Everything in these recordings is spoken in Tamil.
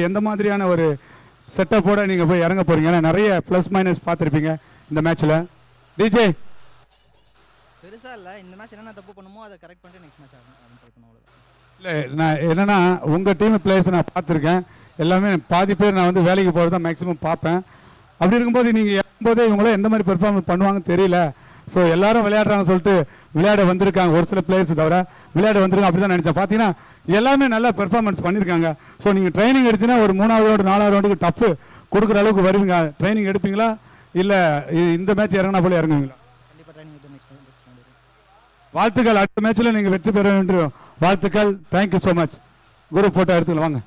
எந்த மாதிரியான ஒரு செட்டப்போட நீங்கள் போய் இறங்க போகிறீங்க? ஏன்னா நிறைய ப்ளஸ் மைனஸ் பார்த்துருப்பீங்க இந்த மேட்ச்சில். டிஜே பெருசாக இல்லை, இந்த மேட்ச் என்னென்ன தப்பு பண்ணுமோ அதை கரெக்ட் பண்ணிட்டு நெக்ஸ்ட் மேட்ச் ஆகணும். இல்லை, நான் என்னென்னா உங்கள் டீம் பிளேயர்ஸை நான் பார்த்துருக்கேன். எல்லாமே பாதி பேர் நான் வந்து வேலைக்கு போகிறது தான் மேக்ஸிமம் பார்ப்பேன். அப்படி இருக்கும்போது நீங்கள் இறங்கும்போதே இவங்கள எந்த மாதிரி பெர்ஃபார்மன்ஸ் பண்ணுவாங்கன்னு தெரியல. ஸோ எல்லாரும் விளையாடுறாங்கன்னு சொல்லிட்டு விளையாட வந்திருக்காங்க, ஒரு சில பிளேயர்ஸ் தவிர விளையாட வந்திருக்காங்க. அப்படி தான் நினச்சேன். பார்த்தீங்கன்னா எல்லாமே நல்லா பெர்ஃபார்மன்ஸ் பண்ணியிருக்காங்க. ஸோ நீங்கள் ட்ரைனிங் எடுத்தீங்கன்னா ஒரு 3வது ரவுண்டு 4வது ரவுண்டுக்கு டஃப்பு கொடுக்குற அளவுக்கு வருவீங்க. ட்ரைனிங் எடுப்பீங்களா இல்லை இந்த மேட்ச் இறங்கினா போல இறங்குவீங்களா? கண்டிப்பாக ட்ரைனிங் எடுத்து நெக்ஸ்ட் வாழ்த்துக்கள். அடுத்த மேட்ச்சில் நீங்கள் வெற்றி பெற வேண்டும். வாழ்த்துக்கள். Thank you so much. Group photo எடுத்துக்கலாம் வாங்க.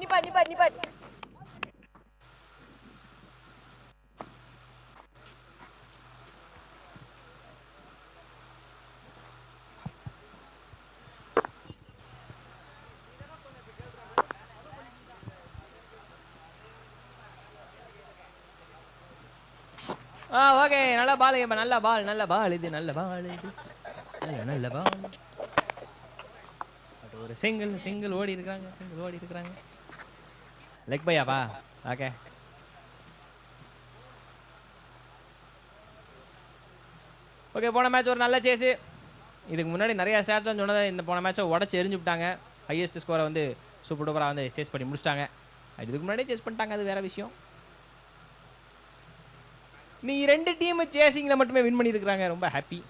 நிப்பாட். ஓகே, நல்ல பால் இது, நல்ல பால் இது, நல்ல பால். ஒரு சிங்கிள் ஓடி இருக்காங்க. லெக் பையாப்பா. ஓகே, போன மேட்ச் ஒரு நல்ல சேஸு. இதுக்கு முன்னாடி நிறைய ஸ்டாட்ஸ்லாம் சொன்னதை இந்த போன மேட்சை உடச்சி எரிஞ்சு விட்டாங்க. ஹையஸ்ட் ஸ்கோரை வந்து சூப்பர் டூப்பராக வந்து சேஸ் பண்ணி முடிச்சிட்டாங்க. இதுக்கு முன்னாடியே சேஸ் பண்ணிட்டாங்க, அது வேறு விஷயம். நீ 2 டீமு சேசிங்கில் மட்டுமே வின் பண்ணியிருக்கிறாங்க. ரொம்ப ஹாப்பி.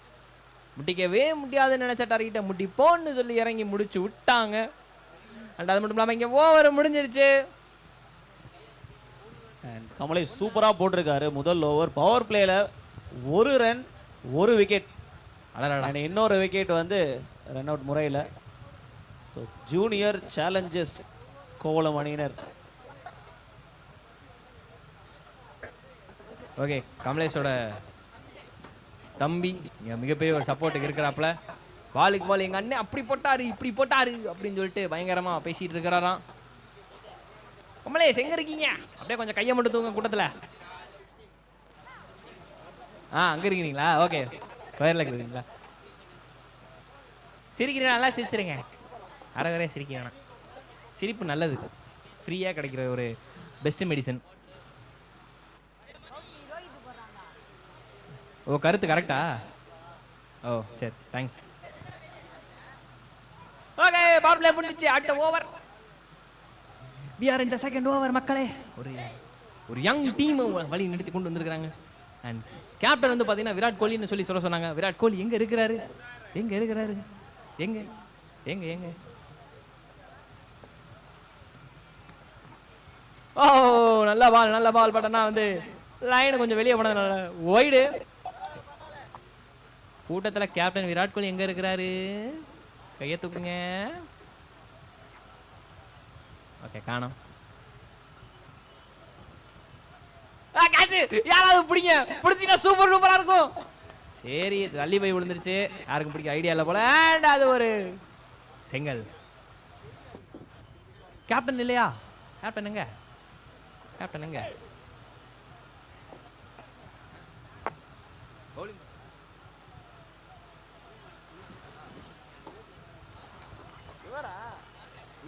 முட்டிக்கவே முடியாதுன்னு நினச்ச டார்கெட்டை முட்டிப்போன்னு சொல்லி இறங்கி முடிச்சு விட்டாங்க. அண்ட் அது மட்டும் இல்லாமல் இங்கே ஓவர் முடிஞ்சிருச்சு. கமலேஷ் சூப்பராக போட்டிருக்காரு. முதல் ஓவர் பவர் பிளேயில் 1 ரன் 1 விக்கெட். அண்ட் இன்னொரு விக்கெட் வந்து ரன் அவுட் முறையில். ஸோ ஜூனியர் சேலஞ்சஸ் கோவளம் அணியினர். ஓகே, கமலேஷோட தம்பி இங்கே மிகப்பெரிய ஒரு சப்போர்ட்டுக்கு இருக்கிறாப்புல. பாலுக்கு பால் எங்கள் அண்ணன் அப்படி போட்டாரு இப்படி போட்டாரு அப்படின்னு சொல்லிட்டு பயங்கரமாக பேசிகிட்டு இருக்கிறாராம். கமலேஷ் எங்கே இருக்கீங்க? அப்படியே கொஞ்சம் கையை மட்டும் தூங்க கூட்டத்தில். அங்கே இருக்கிறீங்களா? ஓகே, ஃபயரில் இருக்கிறீங்களா? சிரிக்கிறேன், நல்லா சிரிச்சிருங்க. அரைவரையாக சிரிக்க வேணாம். சிரிப்பு நல்லது, ஃப்ரீயாக கிடைக்கிற ஒரு பெஸ்ட் மெடிசன். ஓ, கருத்து கரெக்டா? ஓ சரி, தேங்க்ஸ். ஓகே, பவர் பிளே முடிஞ்சிச்சு. அடுத்த over. We are in the second over மக்களே. ஒரு யங் டீம் வழி நடத்தி கொண்டு வந்திருக்கிறாங்க. அண்ட் கேப்டன் வந்து பார்த்தீங்கன்னா விராட் கோலின்னு சொல்லி சொன்னாங்க. விராட் கோலி எங்கே இருக்கிறாரு? எங்கே ஓ, நல்ல பால் பட் ஆனால் வந்து லைனை கொஞ்சம் வெளியே போனதுனால ஒய்டு. கூட்டத்தில் கேப்டன் விராட் கோலி எங்கே இருக்கிறாரு? கையை தூக்குங்க. ஓகே, காணோம். யாராவது பிடிங்க, பிடிச்சிங்கன்னா சூப்பர் டூப்பராக இருக்கும். சரி, தள்ளி போய் விழுந்துருச்சு. யாருக்கும் பிடிக்க ஐடியா இல்லை போல. அண்ட் அது ஒரு செங்கல். கேப்டன் இல்லையா? கேப்டன் எங்க?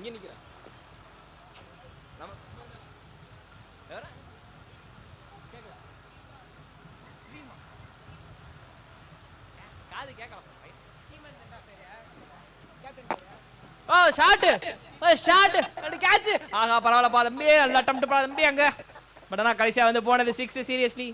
இங்கே நிற்கிறேன். காது கேட்கலாம். ஓ, ஷாட் கேட்ச். ஆஹா, பரவாயில்லப்பா தம்பி, நல்லா அட்டெம்ப்ட் பண்ண தம்பி அங்க. பட் ஆனால் கடைசியாக வந்து போனது 6. Seriously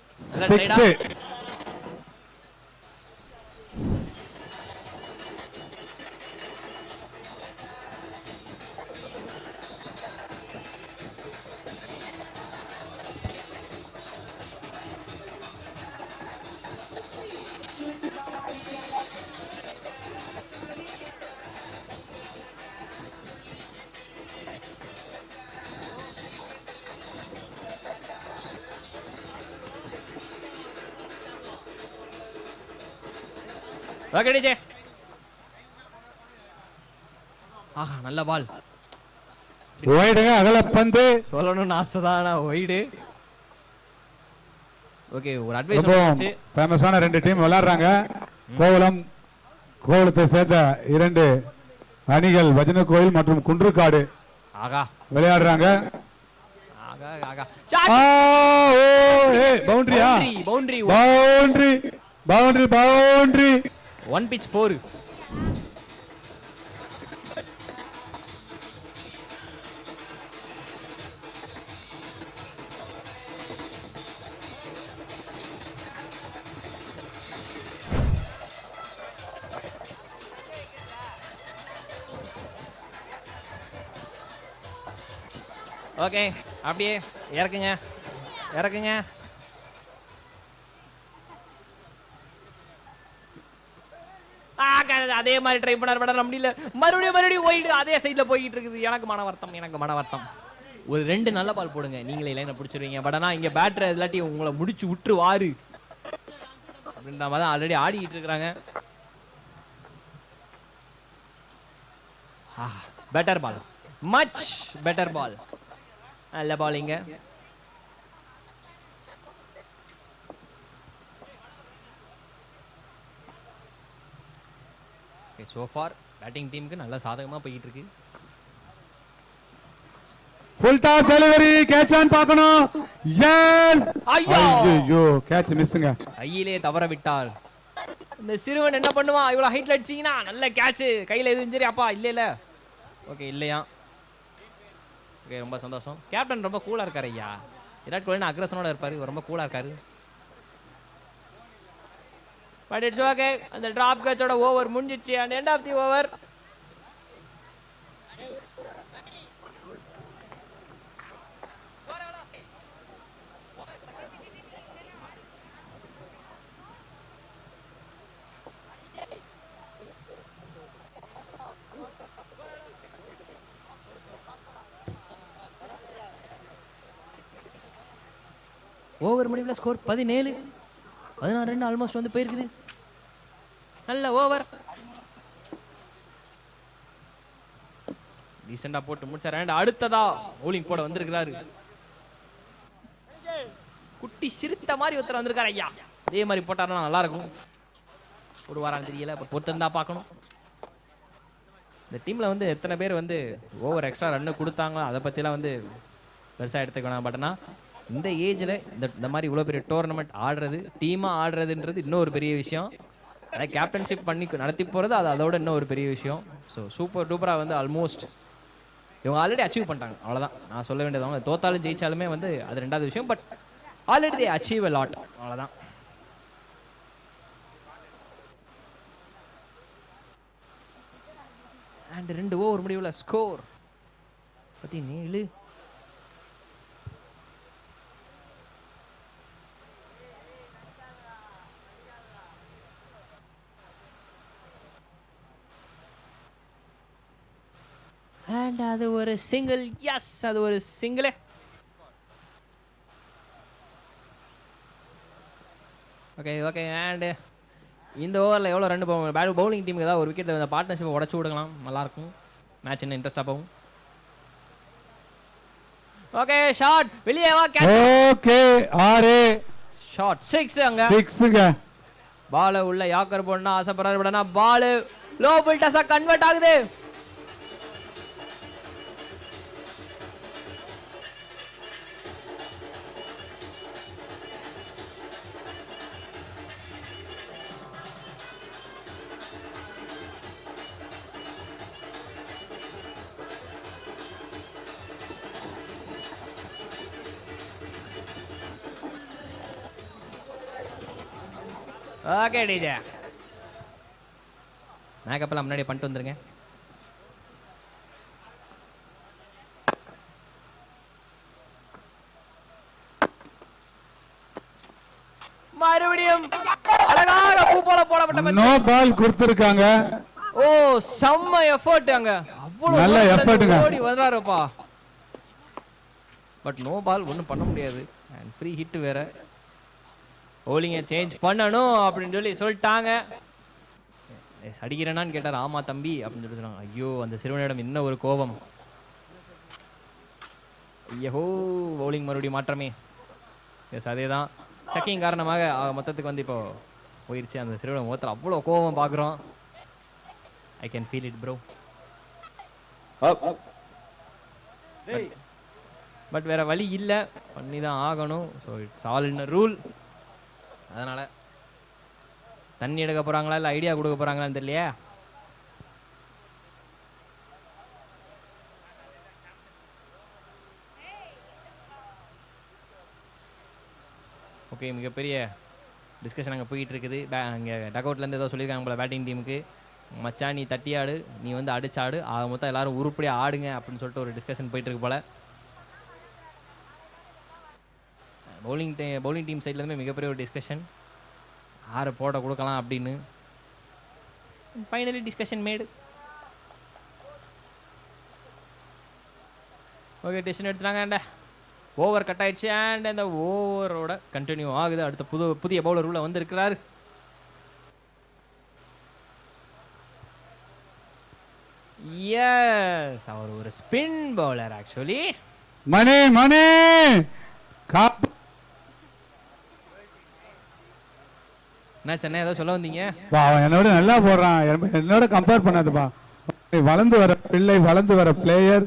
okay DJ. ஆஹா நல்ல பால். ஒய்டுங்க, அகலப்பந்து. சொல்லணும்னு ஆசைதான் ஒய்டு. ஓகே ஒரு அட்வைஸ் ரொம்ப வந்துச்சு. ஃபேமஸான 2 டீம் விளையாடுறாங்க. கோவளத்தை சேர்ந்த 2 அணிகள் வஜன கோயில் மற்றும் குன்றுக்காடு ஆகா விளையாடுறாங்க. ஆகா ஆகா பவுண்டரியா? Boundary boundary boundary boundary. 1 pitch 4. Okay அப்படியே இறக்குங்க இறக்குங்க. அதே மாதிரி ட்ரை பண்ணார் பட் முடியல. மறுபடியும் ஒயிடு அதே சைட்ல போயிட்டு இருக்குது. எனக்கு மன வருத்தம். ஒரு 2 நல்ல பால் போடுங்க, நீங்களே லைனை பிடிச்சிருவீங்க. பட் ஆனால் இங்கே பேட்டர் இல்லாட்டி உங்களை முடிச்சு விட்டுருவாரு அப்படின்ற மாதிரி தான் ஆல்ரெடி ஆடிக்கிட்டு இருக்கிறாங்க. பெட்டர் பால், மச் பெட்டர் பால். நல்ல பாலிங்க. சோ ஃபார் பேட்டிங் டீமுக்கு நல்ல சாதகமா போயிட்டு இருக்கு. Full toss delivery, catch on பார்க்கணும். எஸ்! ஐயோ கேட்ச் மிஸ்ங்க. கையிலே தவற விட்டார். இந்த சிறுவன் என்ன பண்ணுவான்? இவ்வளவு ஹைட்ல அடிச்சீங்கன்னா நல்ல கேட்ச். கையில எதுவும் இன்ஜரி? அப்பா இல்ல ஓகே இல்லையா? ஓகே ரொம்ப சந்தோஷம். கேப்டன் ரொம்ப கூலா இருக்காரு ஐயா. விராட் கோலி அக்ரஷனோட இருப்பாரு, ரொம்ப கூலா இருக்காரு. But it's okay. அந்த டிராப் கேட்சோட ஓவர் முடிஞ்சிச்சு. And end of the over. Over முடிவில் ஸ்கோர் 17. 16 ரன் ஆல்மோஸ்ட் வந்து போயிருக்குது. நல்ல ஓவர். டீசெண்டா போட்டு முடிச்சார். அண்ட் அடுத்ததா bowling போட வந்திருக்கிறாரு. குட்டி சிரித்த மாதிரி ஒருத்தர் வந்திருக்காரு ஐயா. அதே மாதிரி போட்டாருன்னா நல்லா இருக்கும். ஒரு வாரம் தெரியல, பொறுத்திருந்தா பார்க்கணும். இந்த டீம்ல வந்து எத்தனை பேர் வந்து ஓவர் எக்ஸ்ட்ரா ரன்னு கொடுத்தாங்களோ அதை பற்றிலாம் வந்து பெருசாக எடுத்துக்கணும். பட் ஆனால் இந்த ஏஜில் இந்த மாதிரி இவ்வளோ பெரிய டோர்னமெண்ட் ஆடுறது, டீமாக ஆடுறதுன்றது இன்னொரு பெரிய விஷயம். அதை கேப்டன்ஷிப் பண்ணி நடத்தி போகிறது அது அதோட இன்னும் ஒரு பெரிய விஷயம். ஸோ சூப்பர் டூப்பராக வந்து ஆல்மோஸ்ட் இவங்க ஆல்ரெடி அச்சீவ் பண்ணிட்டாங்க. அவ்வளோதான் நான் சொல்ல வேண்டியது. அவங்க தோத்தாலும் ஜெயிச்சாலுமே வந்து அது 2வது விஷயம். But already they achieve a lot. அவ்வளோதான். அண்ட் 2 ஓவர் முடிவில் ஸ்கோர் 17. அண்ட் அது ஒரு சிங்கிள். எஸ், அது ஒரு சிங்கிளே. Okay okay. அண்ட் இந்த ஓவரில் எவ்வளோ ரன் போகும்? பவுலிங் டீமுக்கு ஏதாவது ஒரு விக்கெட்டில் இந்த பார்ட்னர்ஷிப்பை உடச்சு விடுக்கலாம், நல்லாயிருக்கும். மேட்ச் இன்னும் இன்ட்ரெஸ்டாக போகும். ஓகே ஷாட் வெளியே வா. Okay 6 shot 6. அங்க 6ங்க. பால் உள்ள யாக்கர் போடனா ஆசைப்படுறாரு. படனா பால் லோ ஃபுல் டஸா கன்வெர்ட் ஆகுது. ஓகே டிஜே, மேக்கப்பெல்லாம் முன்னாடி பண்ணிட்டு வந்துருங்க. மறுபடியும் அழகாக பூ போல போடப்பட்ட நோ பால் கொடுத்திருக்காங்க. ஓ செம்ம எஃபோர்ட். அங்க அவ்வளவு நல்ல எஃபோர்ட்ங்க. ஓடி வந்தாருப்பா. பட் நோ பால் ஒன்றும் பண்ண முடியாது. அண்ட் ஃப்ரீ ஹிட் வேற. bowling சேஞ்ச் பண்ணணும் அப்படின்னு சொல்லிட்டாங்க. எஸ் அடிக்கிறேனான்னு கேட்டார். ஆமா தம்பி அப்படின்னு சொல்லி சொன்னாங்க. ஐயோ அந்த சிறுவனிடம் என்ன ஒரு கோபம். ஐயோ பவுலிங் மறுபடியும் மாற்றமே. எஸ் அதே தான் செக்கிங் காரணமாக மொத்தத்துக்கு வந்து இப்போ போயிடுச்சு. அந்த சிறுவன் முகத்தில் அவ்வளோ கோபம் பார்க்குறோம். I can feel it bro. But வேற வழி இல்லை, பண்ணி தான் ஆகணும். So it's all in rule. அதனால் தண்ணி எடுக்க போகிறாங்களா இல்லை ஐடியா கொடுக்க போகிறாங்களான்னு தெரியலையா. ஓகே மிகப்பெரிய டிஸ்கஷன் அங்கே போயிட்டு இருக்குது. அங்கே டக் அவுட்லேருந்து ஏதோ சொல்லியிருக்காங்க போல பேட்டிங் டீமுக்கு, மச்சான் நீ தட்டி ஆடு, நீ வந்து அடிச்சாடு, ஆக மொத்தம் எல்லாரும் உருப்படியாக ஆடுங்க அப்படின்னு சொல்லிட்டு ஒரு டிஸ்கஷன் போயிட்டு இருக்கு போல. பவுலிங் டீம் சைட்லேருந்து மிகப்பெரிய ஒரு டிஸ்கஷன், யாரை போட கொடுக்கலாம் அப்படின்னு. ஃபைனலி டிஸ்கஷன் மேடு. ஓகே டெசிஷன் எடுத்துட்டாங்க. ஓவர் கட் ஆயிடுச்சு. அண்ட் அந்த ஓவரோட கண்டினியூ ஆகுது. அடுத்த புதிய பவுலர் உள்ள வந்திருக்கிறார். எஸ் அவர் ஒரு ஸ்பின் பவுலர் ஆக்சுவலி. மணி மணி என்ன சென்னை ஏதோ சொல்ல வந்தீங்க? அவன் என்னோட நல்லா போடுறான், என்னோட கம்பேர் பண்ணாதுப்பா. வளர்ந்து வர பிள்ளை, வளர்ந்து வர பிளேயர்,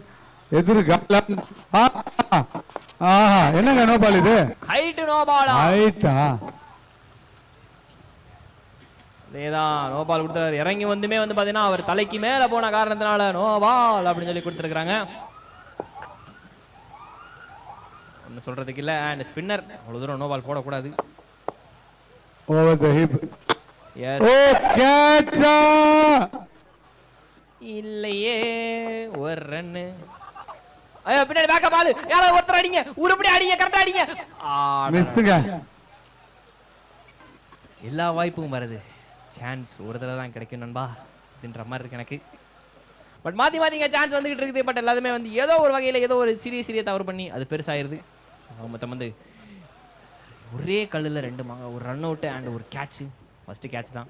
எதிர்காலம். ஆஹா என்னங்க நோ பால் இது? Height no ball. ஹைட்டா? அதேதான் நோ பால் கொடுத்தாரு. இறங்கி வந்துமே வந்து பாத்தீங்கன்னா அவர் தலைக்கு மேல போன காரணத்தினால நோ பால் அப்படின்னு சொல்லி கொடுத்துருக்காங்க. ஒன்றும் சொல்றதுக்கு இல்லை. அண்ட் ஸ்பின்னர் அவ்வளவு தூரம் நோ பால் போடக்கூடாது. Over the hip. Yes oh கேட்சா இல்லையே ஒரு ரன். ஐயோ பின்னாடி பேக்க பால், யாராவது ஒருத்தர் அடிங்க, உருப்படி அடிங்க, கரெக்டா அடிங்க. மிஸ்ங்க. எல்லா வாய்ப்பும் வருது, சான்ஸ் ஒரு தடவை தான் கிடைக்கும் நண்பா அப்படின்ற மாதிரி இருக்கு எனக்கு. பட் மாற்றிங்க சான்ஸ் வந்துகிட்டு இருக்குது. பட் எல்லாருமே வந்து ஏதோ ஒரு வகையில் ஏதோ ஒரு சிறிய தவறு பண்ணி அது பெருசாயிருது. மொத்தம் வந்து ஒரே கல்லில் ரெண்டு மாங்க, ஒரு ரன் அவுட்டு அண்ட் ஒரு கேட்சு. ஃபஸ்ட்டு கேட்ச் தான்,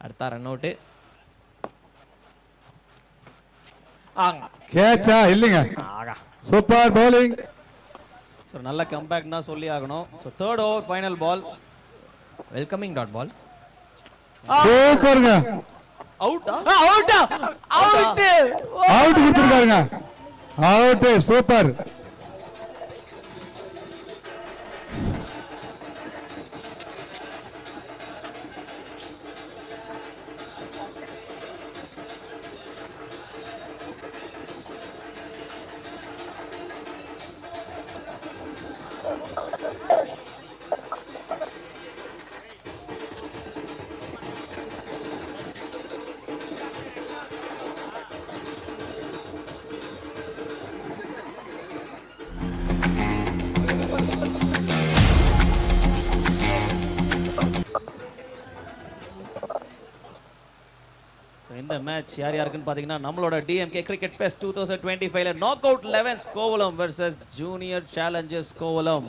அடுத்தா ரன் அவுட்டு. கேட்சா இல்லைங்க. ஆகா சூப்பர் பவுலிங். ஸோ நல்ல கம்பேக் தான் சொல்லி ஆகணும். So third over final ball. Welcoming dot ball. சூப்பர்ங்க. அவுட்டா? அவுட் அவுட் அவுட் கொடுத்துருக்காருங்க. Out super. இந்த மேட்ச் யார் யாருக்குன்னு பார்த்தீங்கன்னா நம்மளோட டிஎம்கே கிரிக்கெட் ஃபெஸ்ட் 2025ல knock out 11 Kovalam versus junior challengers Kovalam.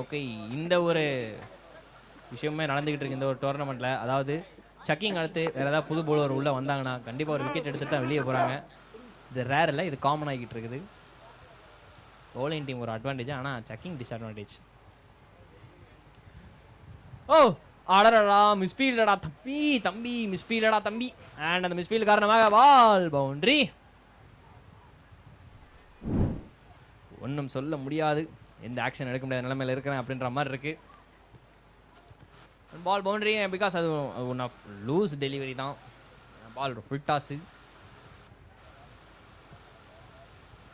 Okay இந்த ஒரு விஷயமே நடந்துகிட்டு இருக்கு இந்த ஒரு டோர்னமெண்ட்ல. அதாவது சக்கிங் அடுத்து வேற ஏதாவது புது பவுலர் உள்ள வந்தாங்கன்னா கண்டிப்பாக ஒரு விக்கெட் எடுத்துட்டு தான் வெளியே போகிறாங்க. இது ரேர் இல்லை, இது காமன் ஆகிட்டு இருக்குது. பவுலிங் டீம் ஒரு அட்வான்டேஜ், ஆனால் சக்கிங் டிஸ்அட்வான்டேஜ். ஓ அடடா மிஸ்ஃபீல்டடா தம்பி மிஸ்ஃபீல்டடா தம்பி. அண்ட் அந்த மிஸ்ஃபீல்டு காரணமாக பால் பவுண்டரி. ஒன்றும் சொல்ல முடியாது, எந்த ஆக்ஷன் எடுக்க முடியாத நிலைமையில் இருக்கிறேன் அப்படின்ற மாதிரி இருக்கு. பால் பவுண்டரி பிகாஸ் அது ஒன் ஆஃப் லூஸ் டெலிவரி தான். பால் ஃபுல் டாஸு.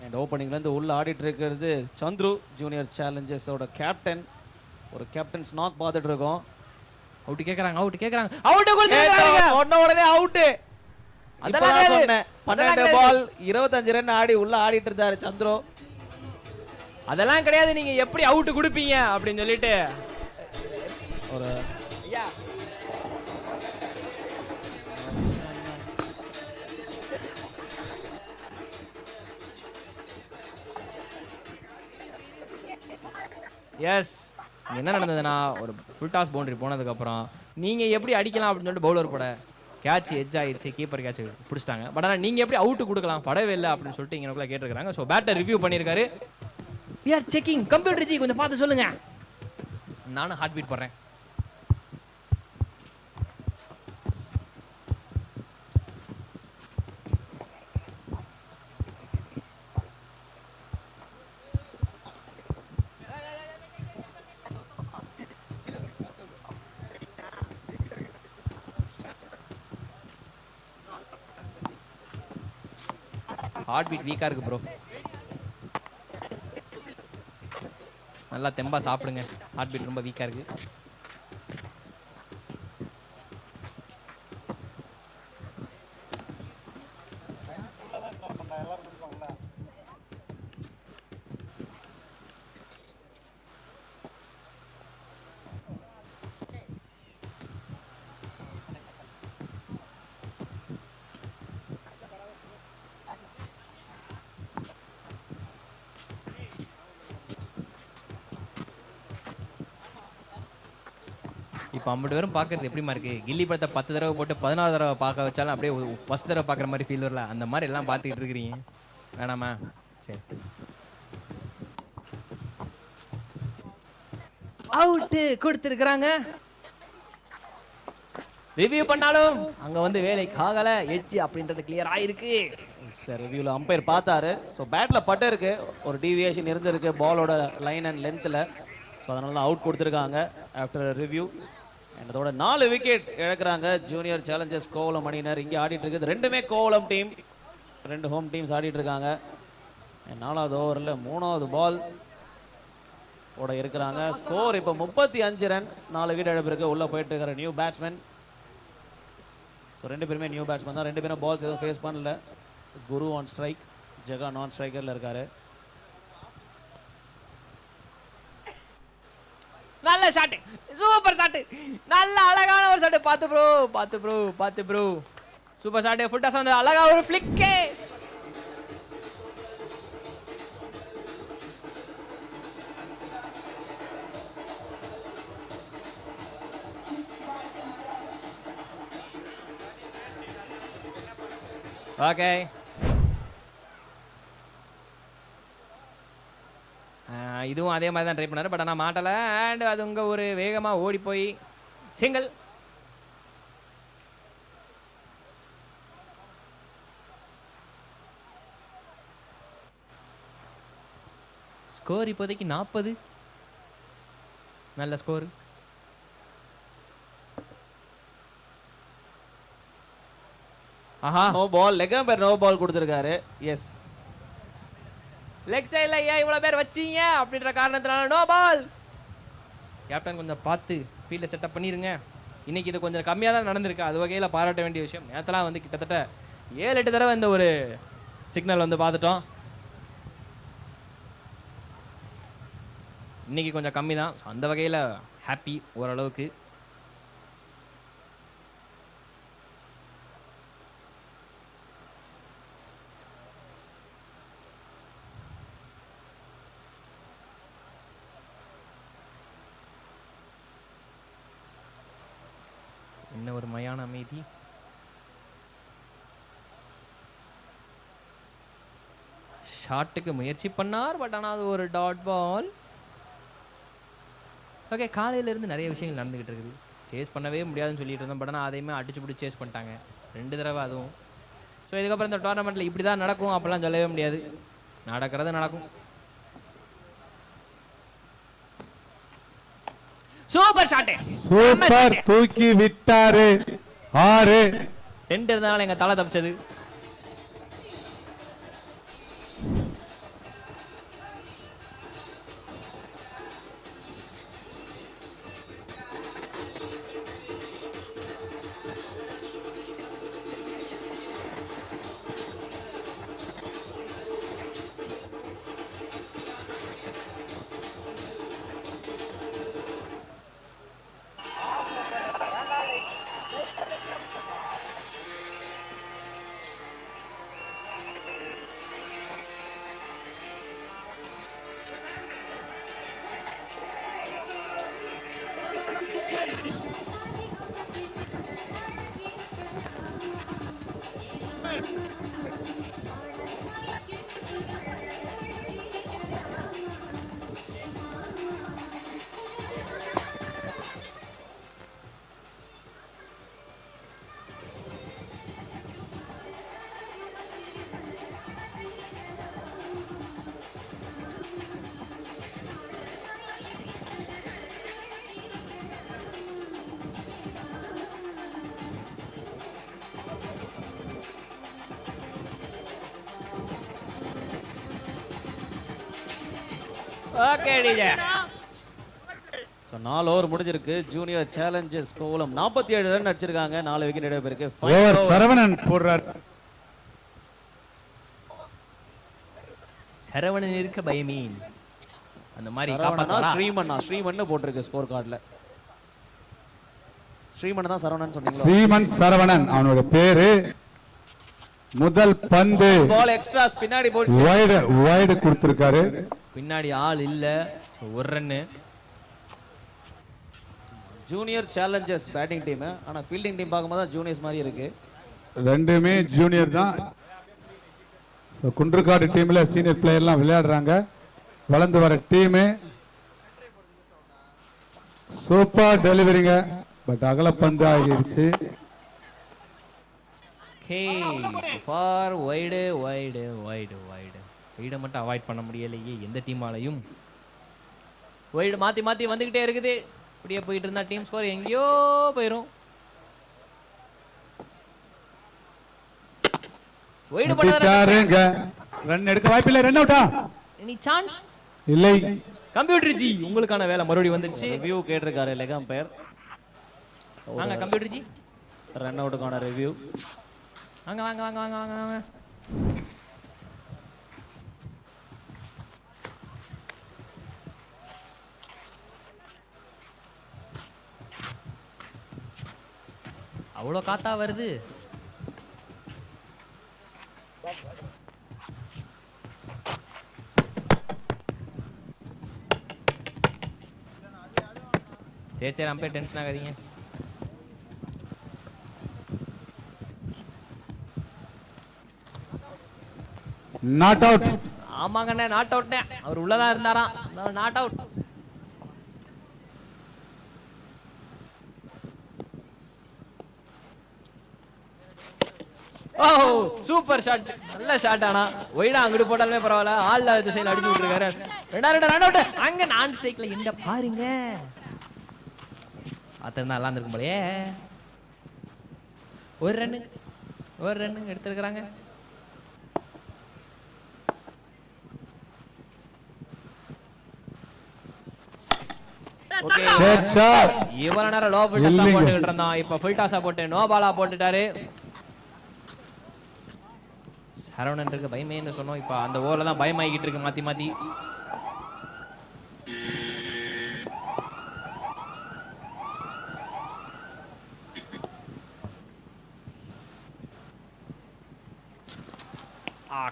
அண்ட் ஓப்பனிங்லேருந்து உள்ள ஆடிட்டு இருக்கிறது சந்துரு, ஜூனியர் சேலஞ்சர்ஸோட கேப்டன். ஒரு கேப்டன்ஸ் நாக் பார்த்துட்டு இருக்கோம். அவுட் கேக்குறாங்க அவுட் கொடுத்துறாங்க. சொன்ன உடனே அவுட். அதெல்லாம் சொன்னேன். 12 பால் 25 ரன் ஆடி உள்ள ஆடிட்டு இருந்தாரு சந்துரு. அதெல்லாம் கிடையாது, நீங்க எப்படி அவுட் கொடுப்பீங்க அப்படின்னு சொல்லிட்டு ஒரு ஐயா எஸ் என்ன நடந்ததுன்னா ஒரு ஃபுல் டாஸ் பவுண்டரி போனதுக்கப்புறம் நீங்கள் எப்படி அடிக்கலாம் அப்படின்னு சொல்லிட்டு பவுலர் போட கேட்ச் எட்ஜ் ஆயிடுச்சு, கீப்பர் கேட்ச் பிடிச்சிட்டாங்க. பட் ஆனால் நீங்கள் எப்படி அவுட்டு கொடுக்கலாம் படவே இல்லை அப்படின்னு சொல்லிட்டு இங்கே கேட்டிருக்காங்க. ஸோ பேட்டர் ரிவ்யூ பண்ணியிருக்காரு. We are checking computer ji, கொஞ்சம் பார்த்து சொல்லுங்க. நானும் ஹார்ட் பீட் போடுறேன். ஹார்ட் பீட் வீக்காக இருக்கு ப்ரோ, நல்லா தெம்பா சாப்பிடுங்க. ஹார்ட் பீட் ரொம்ப வீக்காக இருக்கு. இப்போ 50 பேரும் பார்க்கறது எப்படிமா இருக்கு? கில்லி படத்தை 10 தடவை போட்டு 11 தடவை பார்க்க வச்சாலும் அப்படியே ஃபர்ஸ்ட் தடவை பார்க்குற மாதிரி ஃபீல் வரல. அந்த மாதிரி எல்லாம் பார்த்துக்கிட்டு இருக்கிறீங்க, வேணாமா? சரி, அவுட்டு கொடுத்துருக்குறாங்க. ரிவ்யூ பண்ணாலும் அங்கே வந்து வேலைக்கு ஆகலை, எட்ஜ் அப்படின்றது கிளியர் ஆயிருக்கு. சார் ரிவ்யூவில் அம்பையர் பார்த்தாரு. ஸோ பேட்டில் பட்டு இருக்கு, ஒரு டீவியேஷன் இருந்திருக்கு பாலோட லைன் அண்ட் லென்த்தில். ஸோ அதனால தான் அவுட் கொடுத்துருக்காங்க ஆஃப்டர் ரிவ்யூ. அண்ட் அதோட 4 விக்கெட் இழக்கிறாங்க ஜூனியர் சேலஞ்சர்ஸ் கோவளம் அணியினர். இங்கே ஆடிட்டு இருக்குது ரெண்டுமே கோவளம் டீம், 2 ஹோம் டீம்ஸ் ஆடிட்டு இருக்காங்க. 4வது ஓவரில் 3வது பால் ஓட இருக்கிறாங்க. ஸ்கோர் இப்போ 35 ரன், 4 விக்கெட் இழப்பிற்கு உள்ளே போயிட்டு இருக்கிற நியூ பேட்ஸ்மேன். ஸோ 2 பேருமே நியூ பேட்ஸ்மேன் தான், 2 பேரும் பால்ஸ் எதுவும் ஃபேஸ் பண்ணல. குரு ஆன் ஸ்ட்ரைக், ஜெகா நான் ஸ்ட்ரைக்கரில் இருக்காரு. நல்ல ஷாட், சூப்பர் ஷாட், நல்ல அழகான ஒரு ஷாட். பார்த்து ப்ரோ, பார்த்து ப்ரோ, பார்த்து bro, super shot. Full toss வந்து அழகா ஒரு ஃபிளிக்கே. ஓகே, இதுவும் அதே மாதிரி தான் ட்ரை பண்ணாரு. பட் ஆனால் மாட்டலை. அண்ட் அது உங்க ஒரு வேகமாக ஓடி போய் சிங்கிள். ஸ்கோர் இப்போதைக்கு 40. நல்ல ஸ்கோர். ஆஹா, no ball, leg umpire no ball கொடுத்துருக்காரு. எஸ், லெக் சைடில் ஏன் இவ்வளோ பேர் வச்சிங்க அப்படின்ற காரணத்தினால நோ பால். கேப்டன் கொஞ்சம் பார்த்து ஃபீல்டை செட்டப் பண்ணிடுங்க. இன்றைக்கி இது கொஞ்சம் கம்மியாக தான் நடந்திருக்கு, அது வகையில் பாராட்ட வேண்டிய விஷயம். நேற்றுலாம் வந்து கிட்டத்தட்ட 7-8 தடவை இந்த ஒரு சிக்னல் வந்து பார்த்துட்டோம். இன்றைக்கி கொஞ்சம் கம்மி தான். அந்த வகையில் ஹாப்பி ஓரளவுக்கு. என்ன ஒரு மயான அமைதி. ஷாட்டுக்கு முயற்சி பண்ணார், பட் ஆனால் அது ஒரு டாட் பால். ஓகே, காலையிலேருந்து நிறைய விஷயங்கள் நடந்துக்கிட்டு இருக்குது. சேஸ் பண்ணவே முடியாதுன்னு சொல்லிட்டு இருந்தோம், பட் ஆனால் அதையுமே அடிச்சு பிடிச்சி சேஸ் பண்ணிட்டாங்க 2 தடவை அதுவும். ஸோ இதுக்கப்புறம் இந்த டோர்னமெண்ட்டில் இப்படி தான் நடக்கும் அப்படிலாம் சொல்லவே முடியாது, நடக்கிறது நடக்கும். சூப்பர் ஷாட், சூப்பர், தூக்கி விட்டாரு. 6 2 இருந்தனால எங்க தலை தப்பிச்சது. Okay DJ. ஸோ 4 ஓவர் முடிஞ்சிருக்கு. ஜூனியர் சேலஞ்சர்ஸ் கோலம் 47 ரன் அடிச்சிருக்காங்க. 4 விக்கெட் எடுக்க போயிருக்கு. ஓவர் சரவணன் போடுறார். சரவணன் இருக்க பயமீன் அந்த மாதிரி சரவணனா காப்பாத்தா. ஸ்ரீமன் போட்டிருக்கு ஸ்கோர் கார்டில். ஸ்ரீமன் தான் சரவணன் சொன்னீங்களா? ஸ்ரீமன் சரவணன் அவனோட பேரு. முதல் பந்து பால் எக்ஸ்ட்ராஸ் பின்னாடி போச்சு. வைடு கொடுத்திருக்காரு. பின்னாடி ஆள் இல்ல. ஒரு run. Junior Challengers batting team. ஆனா ஃபீல்டிங் டீம் பார்க்கும்போது தான் ஜூனியர்ஸ் மாதிரி இருக்கு. ரெண்டுமே ஜூனியர் தான். ஸோ குன்றுக்காடு டீம்ல சீனியர் பிளேயர்லாம் விளையாடுறாங்க. வளர்ந்து வர டீமு. சூப்பர் டெலிவரிங்க. பட் அகலப்பந்து ஆகிடுச்சு. கே ஃபார் வைடு வைடு வைடு வைடு. வைடை மட்டும் அவாய்ட் பண்ண முடியலையே எந்த டீமாலையும். வைடு மாற்றி மாற்றி வந்துக்கிட்டே இருக்குது. இப்படியே போயிட்டு இருந்தா டீம் ஸ்கோர் எங்கேயோ போயிடும். வைடு முடிச்சாருங்க. ரன் எடுக்க வாய்ப்பில்லை. ரன் அவுட்டா? எனி சான்ஸ் இல்லை. கம்ப்யூட்டர் ஜி உங்களுக்கான வேலை மறுபடியும் வந்துருச்சு. ரிவ்யூ கேட்டிருக்காரு லெக் அம்பையர். வாங்க கம்ப்யூட்டர் ஜி. ரன் அவுட்டுக்கான ரிவ்யூ. வாங்க வாங்க வாங்க வாங்க வாங்க வாங்க. அவ்வளோ காத்தா வருது. சரி சரி அம்பே டென்ஷன் ஆகாதீங்க. Not out. ஆமாங்கண்ணே நாட் அவுட்னே. அவர் உள்ளதான் இருந்தாராம். Not out. Oh super shot. நல்ல ஷாட். ஆனா ஒய்டா அங்கிட்டு போட்டாலுமே பரவாயில்ல. ஆள் திசையில் அடிச்சு விட்டுருக்காரு. 2 ரன் அவுட். அங்க நான் ஸ்ட்ரைக்ல எங்க பாருங்க. அத்தனை நல்லா இருந்திருக்கும் போலயே. ஒரு ரன்னு எடுத்திருக்கிறாங்க. ஓகே இவ்வளவு நேரம் லோ ஃபுல் டாஸா போட்டுக்கிட்டு இருந்தான். இப்ப ஃபுல் டாஸா போட்டு நோ பாலா போட்டுட்டாரு. சரவணன் இருக்கு பயமேன்னு சொன்னோம். இப்ப அந்த ஓவர்ல தான் பயமாகிட்டு இருக்கு மாத்தி மாத்தி.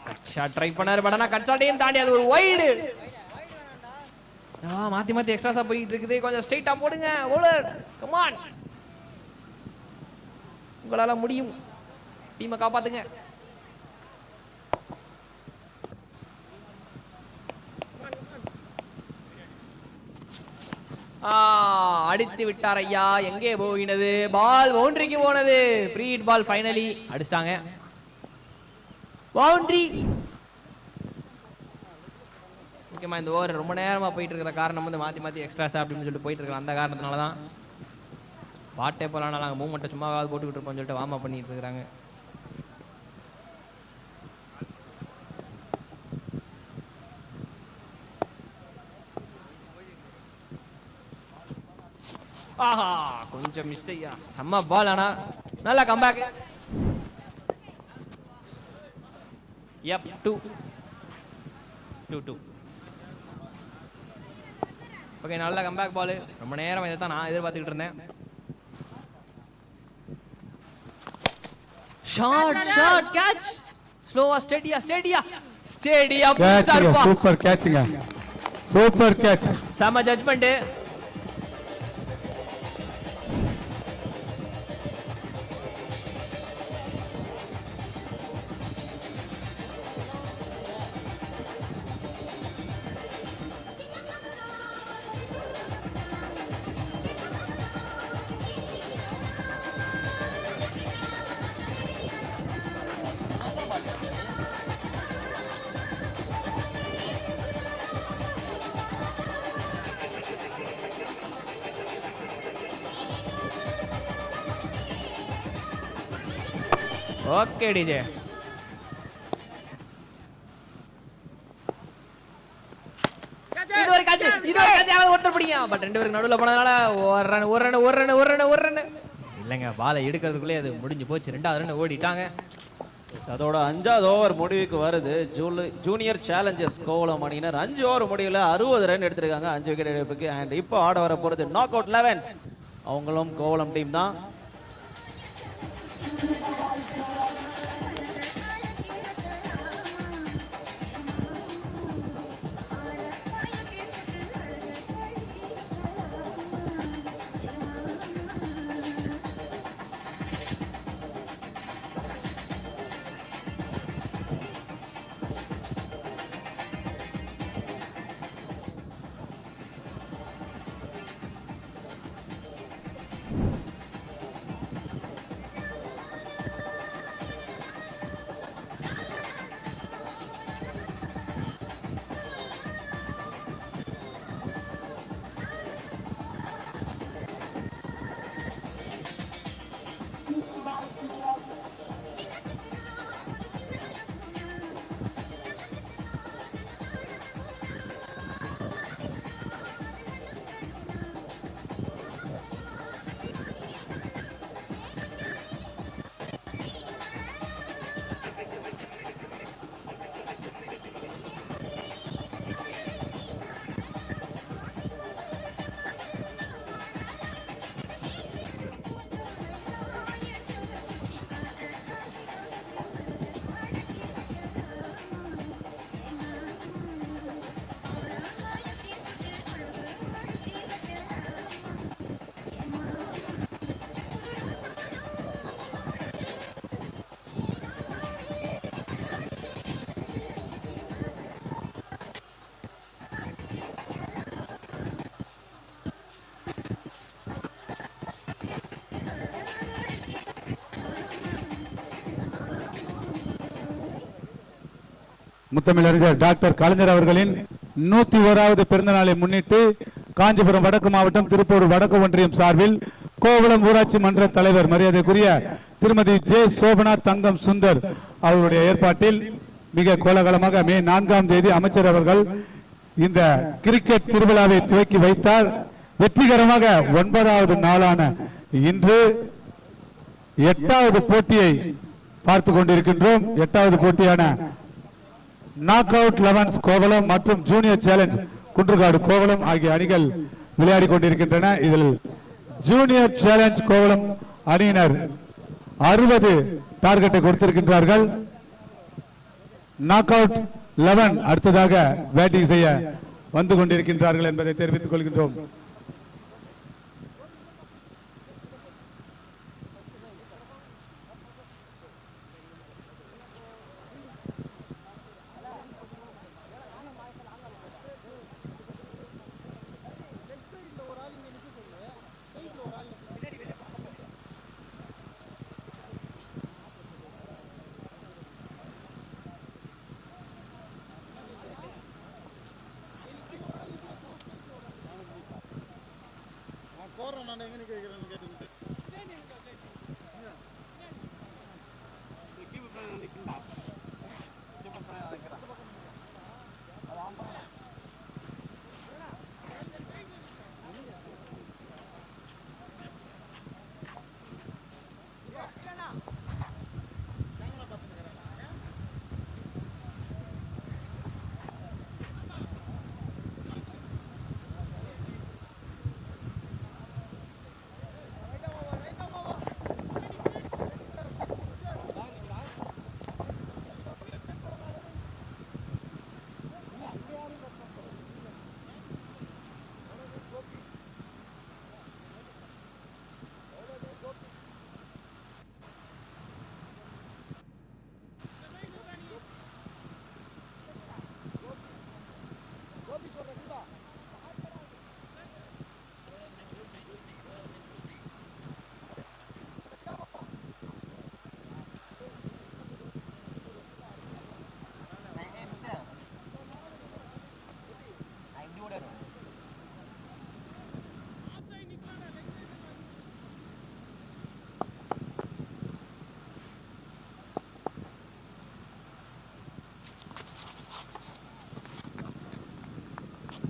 கட் ஷாட் ட்ரை பண்ணாரு. பட் ஆனா கட் ஷாட்டையும் தாண்டி அது ஒரு வைடு. மாத்தி மாத்தி எக்ஸ்ட்ராஸா போயிட்டு இருக்குது. கொஞ்சம் ஸ்ட்ரைட்டா போடுங்க bowler. Come on. உங்களால முடியும். டீமை காப்பாத்துங்க. அடித்து விட்டார் ஐயா. எங்கே போயினது பால்? பவுண்டரிக்கு போனது. Free hit ball. ஃபைனலி அடிச்சிட்டாங்க. பவுண்டரி. முக்கியமா இந்த ஓவர் ரொம்ப நேரமா போயிட்டு இருக்கிற காரணம் வந்து மாத்தி மாத்தி எக்ஸ்ட்ராஸா அப்படின்னு சொல்லிட்டு போயிட்டு இருக்கிற அந்த காரணத்தினால தான். பாட்டே போலாம் நாங்கள் மூவ்மெண்ட்டை சும்மாவாவது போட்டுக்கிட்டு இருப்போம்னு சொல்லிட்டு வார்ம் அப் பண்ணிட்டு இருக்கிறாங்க. ஆஹா கொஞ்சம் மிஸ் ஐயா. செம்ம பால். ஆனா நல்லா கம்பேக். எப் 2 ஓகே நல்ல கம்பேக் பால். ரொம்ப நேரம் இதை தான் நான் எதிர்பார்த்துக்கிட்டு இருந்தேன். Shot catch. ஸ்லோவா ஸ்டேடியா சூப்பர் கேட்ச்ங்க. Super catch. செம ஜட்ஜ்மெண்ட். Okay DJ. இது பிடிங்க. பட் 2 பேருக்கு நடுவில் போனதுனால ஒரு ரன் இல்லைங்க. பாலை எடுக்கிறதுக்குள்ளே அது முடிஞ்சு போச்சு. 2வது ரன் ஓடிட்டாங்க. அதோட 5வது ஓவர் முடிவுக்கு வருது. ஜூனியர் சேலஞ்சர்ஸ் கோவளம் அணியினர் 5 ஓவர் முடிவில் 60 ரன் எடுத்திருக்காங்க 5 விக்கெட் எடுப்புக்கு. அண்ட் இப்போ ஆட வர போகிறது நாக் அவுட் 11s. அவங்களும் கோவளம் டீம் தான். முத்தமிழறிஞர் டாக்டர் கலைஞர் அவர்களின் 101வது பிறந்த நாளை முன்னிட்டு காஞ்சிபுரம் வடக்கு மாவட்டம் திருப்பூர் வடக்கு ஒன்றியம் சார்பில் கோவளம் ஊராட்சி மன்ற தலைவர் மரியாதைக்குரிய திருமதி ஜே சோபனா தங்கம் சுந்தர் அவருடைய ஏற்பாட்டில் மிக கோலாகலமாக மே 4ஆம் தேதி அமைச்சர் அவர்கள் இந்த கிரிக்கெட் திருவிழாவை துவக்கி வைத்தார். வெற்றிகரமாக 9வது நாளான இன்று 8வது போட்டியை பார்த்து கொண்டிருக்கின்றோம். 8வது போட்டியான நாக் அவுட் 11s கோவளம் மற்றும் ஜூனியர் சேலஞ்ச் குன்றுகாடு கோவளம் ஆகிய அணிகள் விளையாடி கொண்டிருக்கின்றன. இதில் ஜூனியர் சேலஞ்ச் கோவளம் அணியினர் 60 டார்கெட்டை கொடுத்திருக்கின்றார்கள். நாக் அவுட் 11 அடுத்ததாக பேட்டிங் செய்ய வந்து கொண்டிருக்கின்றார்கள் என்பதை தெரிவித்துக் கொள்கின்றோம்.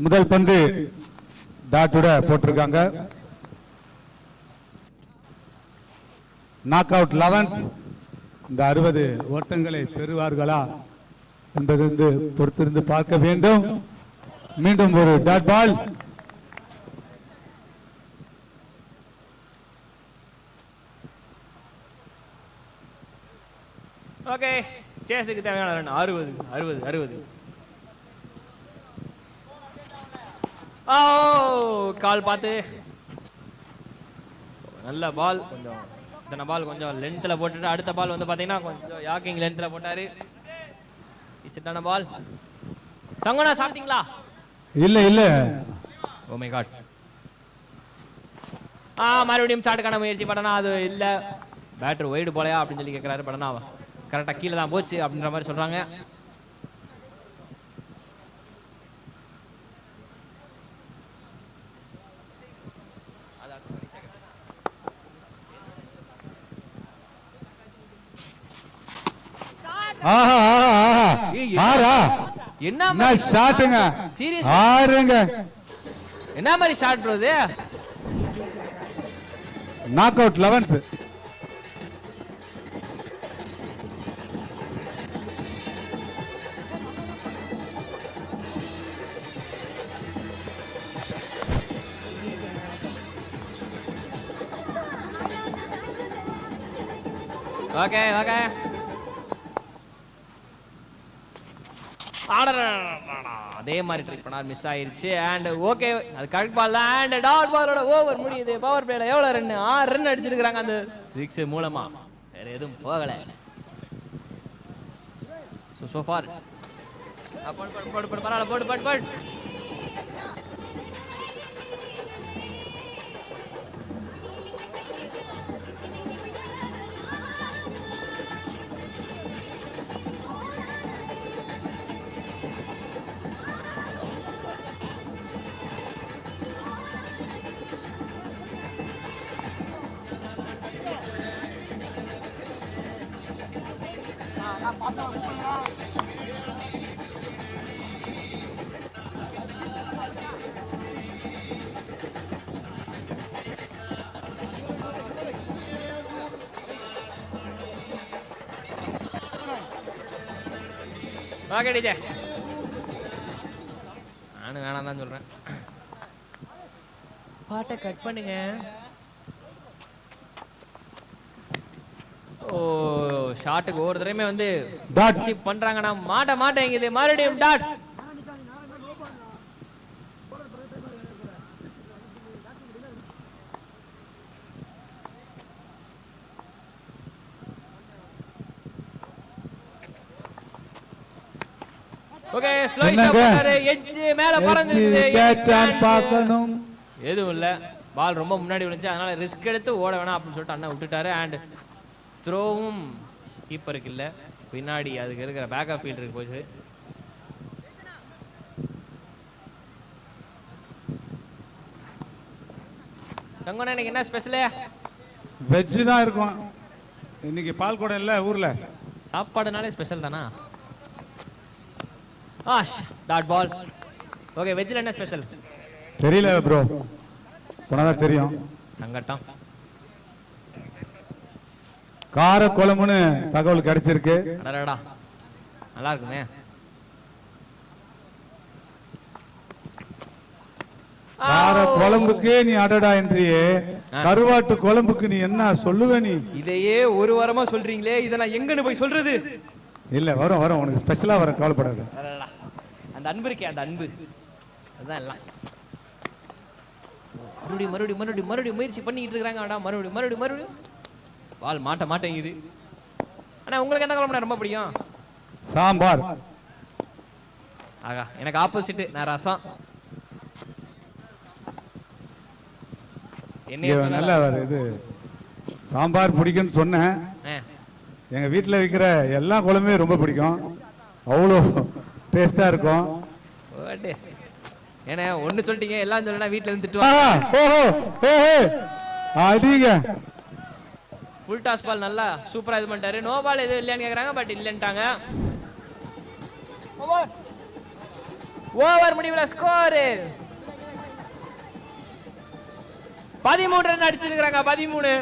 முதல் பந்து டாட்டோட போட்டிருக்காங்க. நாக் அவுட் 11 இந்த 60 ஓட்டங்களை பெறுவார்களா என்பது வந்து பொறுத்திருந்து பார்க்க வேண்டும். மீண்டும் ஒரு டாட் பால். ஓகே, சேஸுக்கு தேவையான ரன் 60 60 60. ஓ, கால் பார்த்து நல்ல பால். கொஞ்சம் இத்தனை பால் கொஞ்சம் லென்த்தில் போட்டுட்டு அடுத்த பால் வந்து பார்த்தீங்கன்னா கொஞ்சம் யாக்கிங் லென்த்தில் போட்டார். இசிட்டான பால். சங்கோனா சாப்பிட்டீங்களா? இல்ல இல்ல. Oh my God. மறுபடியும் ஷாட்டுக்கான முயற்சி பண்ணனா அது இல்லை. பேட்டர் ஒய்டு போலையா அப்படின்னு சொல்லி கேட்குறாரு. படனா கரெக்டாக கீழே தான் போச்சு அப்படின்ற மாதிரி சொல்கிறாங்க. என்ன ஷாட்டுங்க? சீரியஸ் ஆறுங்க. என்ன மாதிரி ஷாட் ப்ரோ இது? Knock out 11. Okay okay. அதே மாதிரி ட்ரை பண்ணார், மிஸ் ஆயிருச்சு. அண்ட் ஓகே, அது கரெக்ட் பால் அண்ட் டாட் பாலோட ஓவர் முடியுது. பவர் பிளேல எவ்வளவு ரன்? 6 ரன் அடிச்சிருக்காங்க அந்த 6 மூலமா. வேற எதுவும் போகல. சோ ஃபார் போடு பரவாயில்ல, போடு. ஓகே டிஜே, நானும் வேணாம் தான் சொல்றேன். பாட்டை கட் பண்ணுங்க. ஓ, ஷாட்டுக்கு ஒவ்வொரு தடவையுமே வந்து டாட் சிப் பண்றாங்கன்னா மாட்டேங்குது. மறுபடியும் dot. Okay, slow shot. Edge மேல பறந்துருச்சு. கேட்ச் ஆன் பார்க்கணும். எதுவும் இல்ல, பால் ரொம்ப முன்னாடி விழுந்துச்சு. அதனால ரிஸ்க் எடுத்து ஓட வேணாம் அப்படின்னு சொல்லிட்டு அண்ணா விட்டுட்டாரு. அண்ட் த்ரோவும் கீப்பருக்கு இல்லை, பின்னாடி அதுக்கு இருக்கிற பேக்கப் ஃபீல்டருக்கு போச்சு. சங்கோனா இன்னைக்கு என்ன ஸ்பெஷலு? வெஜ் தான் இருக்கும் இன்னைக்கு. பால் கூட இல்லை ஊர்ல. சாப்பாடுனாலே ஸ்பெஷல் தானா? Dot ball. ஓகே, வெஜ்ல என்ன ஸ்பெஷல் தெரியல ப்ரோ, போனதான் தெரியும். சங்கட்டம். கார குழம்புன்னு தகவல் கிடைச்சிருக்கு. அடடா, நல்லா இருக்குமே. கார குழம்புக்கு நீ அடடா என்றியே, கருவாட்டு குழம்புக்கு நீ என்ன சொல்லுவ? நீ இதையே ஒரு வாரமா சொல்றீங்களே, இதை நான் எங்கன்னு போய் சொல்றது? இல்ல, வரும் உனக்கு ஸ்பெஷலா வர, கவலைப்படாது. அந்த அன்பு இருக்கே, அந்த அன்பு அதுதான் எல்லாம். மறுபடியும் முயற்சி பண்ணிட்டு இருக்காங்க. மறுபடியும் பால் மாட்டேங்குது. ஆனா உங்களுக்கு என்ன குழம்பு ரொம்ப பிடிக்கும்? சாம்பார். ஆகா, எனக்கு ஆப்போசிட், நான் ரசம். நல்ல இது சாம்பார் பிடிக்கும்னு சொன்னேன். எங்க வீட்டில் வைக்கிற எல்லா குழம்புமே ரொம்ப பிடிக்கும், அவ்வளோ டேஸ்டா இருக்கும். ஏன்னா ஒன்னு சொல்லிட்டீங்க, எல்லாம் சொல்லனா வீட்ல இருந்து திட்டுவாங்க. அடிங்க. ஃபுல் டாஸ் பால் நல்லா சூப்பரா இது பண்ணிட்டாரு. நோ பால் எதுவும் இல்லையான்னு கேக்குறாங்க, பட் இல்லன்ட்டாங்க. ஓவர் முடிவுல ஸ்கோர் 13 ரன் அடிச்சிருக்காங்க. 13.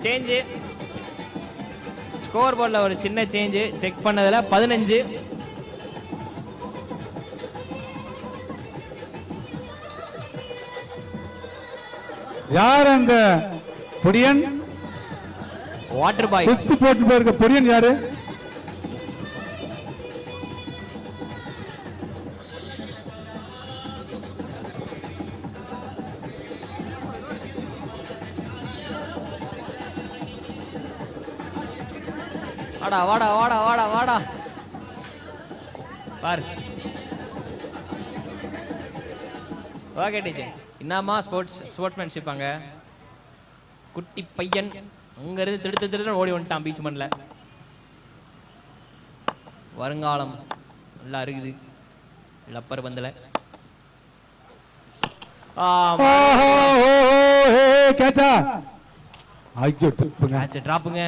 சேஞ்சு ஸ்கோர் போர்டில் ஒரு சின்ன சேஞ்சு செக் பண்ணதுல 15. யார் அந்த பொடியன்? வாட்டர் பாய். புக்ஸ் போட்டு போயிருக்க பொடியன் யாரு? வாடா வாடா வாடா வாடா வாடா பாரு. ஓகே டிஜே, என்னம்மா ஸ்போர்ட்ஸ்மேன்ஷிப் அங்க. குட்டி பையன் அங்க இருந்து திடுத்து ஓடி வந்துட்டான் பீச் மண்ல. வருங்காலம் நல்லா இருக்குது லப்பர் பந்தல. டிராப்புங்க.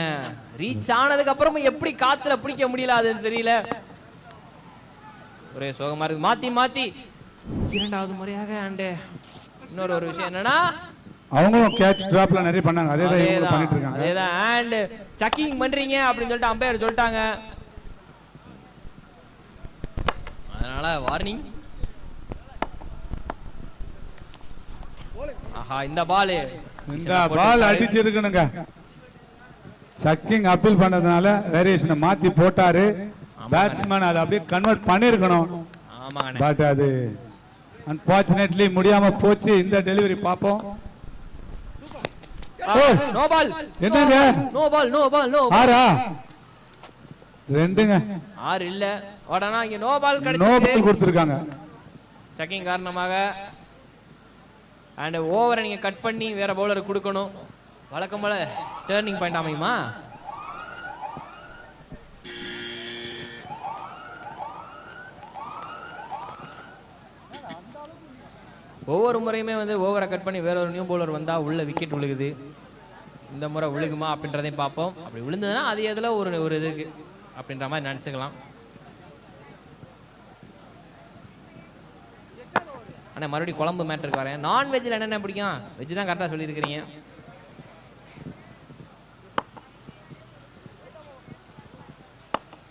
ரீச் ஆனதுக்கு அப்புறமும் எப்படி காத்துல பிடிக்க முடியல அது தெரியல. ஒரே சோகமா இருக்கு. மாத்தி மாத்தி இரண்டாவது முறையாக. அண்ட் இன்னொரு ஒரு விஷயம் என்னன்னா அவங்களும் கேட்ச் டிராப்ல நிறைய பண்ணாங்க. அதேதான் இவங்க பண்ணிட்டு இருக்காங்க. அதேதான். அண்ட் சக்கிங் பண்றீங்க அப்படின்னு சொல்லிட்டு அம்பையர் சொல்லிட்டாங்க. அதனால வார்னிங். ஆஹா, இந்த பால் அடிச்சிருக்கணுங்க. சக்கிங் அப்பீல் பண்ணதுனால வேரியேஷனை மாத்தி போட்டாரு. பேட்ஸ்மேன் அதை அப்படியே கன்வெர்ட் பண்ணிருக்கணும். பட் அது அன்பார்ச்சுனேட்லி முடியாம போச்சு. இந்த டெலிவரி பாப்போம். No ball. என்னங்க no ball no ball no. ஆறா? ரெண்டுங்க. 6 இல்ல. உடனே இங்க நோ பால் நோ கிடைச்சிருக்கு. பால் கொடுத்திருக்காங்க சக்கிங் காரணமாக. அண்ட் ஓவரை நீங்க கட் பண்ணி வேற பவுலருக்கு கொடுக்கணும். வழக்கம் போல டர்னிங் பாயிண்ட் அமையுமா? ஒவ்வொரு முறையுமே வந்து ஓவரை கட் பண்ணி வேற ஒரு நியூ பவுலர் வந்தா உள்ள விக்கெட் விழுகுது. இந்த முறை விழுகுமா அப்படின்றதையும் பார்ப்போம். அப்படி விழுந்ததுன்னா அது எதுல ஒரு இது இருக்கு அப்படின்ற மாதிரி நினைச்சுக்கலாம். ஆனால் மறுபடியும் குழம்பு மேட்டருக்கு வரேன். நான்வெஜ்ல என்னென்ன பிடிக்கும்? வெஜ் தான் கரெக்டாக சொல்லியிருக்கிறீங்க.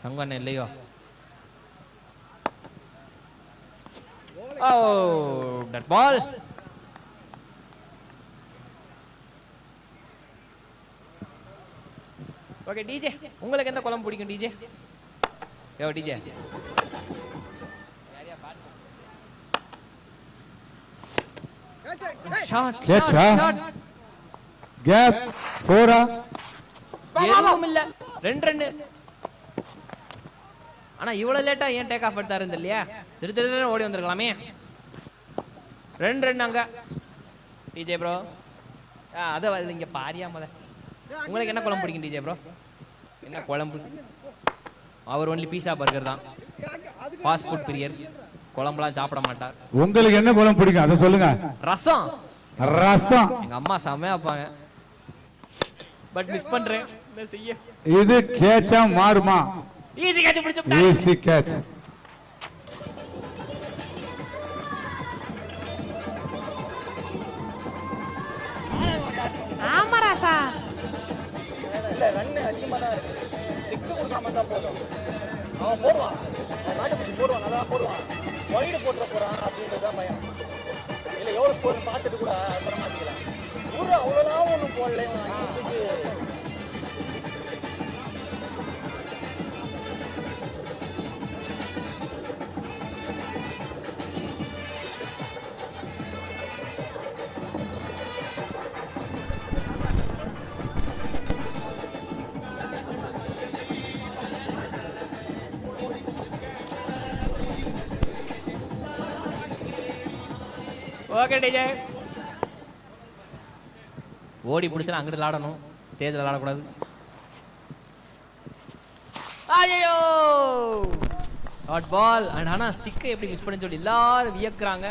சங்கண்ணன் இல்லையோ? Oh that ball. Okay DJ, உங்களுக்கு எந்த குழம்பு பிடிக்கும் DJ? Yo DJ, shot shot cap 4. எதுவும் இல்ல. 2 ரன். ஆனா இவ்வளவு லேட்டா ஏன் டேக் ஆஃப் எடுத்தாரு இல்லையா? திரு ஓடி வந்திருக்கலாமே. 2 ரன் அங்க. டிஜே ப்ரோ, அது இங்க பாரியா மத. உங்களுக்கு என்ன குழம்பு பிடிக்கும் டிஜே ப்ரோ? என்ன குழம்பு? அவர் ஒன்லி பீஸா பர்கர் தான். ஃபாஸ்ட் ஃபுட் பிரியர். குழம்புலாம் சாப்பிட மாட்டார். உங்களுக்கு என்ன குழம்பு பிடிக்கும் அதை சொல்லுங்க. ரசம். ரசம் எங்க அம்மா செமையா வைப்பாங்க. பட் மிஸ் பண்றேன். என்ன செய்ய? இது கேட்சா மாறுமா? ஈஸி கேட்ச் பிடிச்சு. Easy catch. ஆமா ராசா. இல்ல ரன் அதிகமா தான் இருக்கு. 6 கொடுக்காம தான் போதும். அவன் போடுவான். அவன் நாட்டு பிடிச்சி போடுவான். நல்லா போடுவான். வைடு போட்டுற போறான் அப்படின்றது தான் பயம். இல்ல எவ்வளவு ஸ்கோர் பார்த்துட்டு கூட அப்புறம் மாத்திக்கலாம். கூட அவ்வளோதான் ஒன்றும் போடல. ஓகே டிஜே, ஓடி பிடிச்சா அங்கிட்டு விளாடணும், ஸ்டேஜில் விளாடக்கூடாது. ஐயோ டாட் பால். அண்ட் ஆனால் ஸ்டிக்கை எப்படி மிஸ் பண்ணி சொல்லி எல்லாரும் வியக்குறாங்க.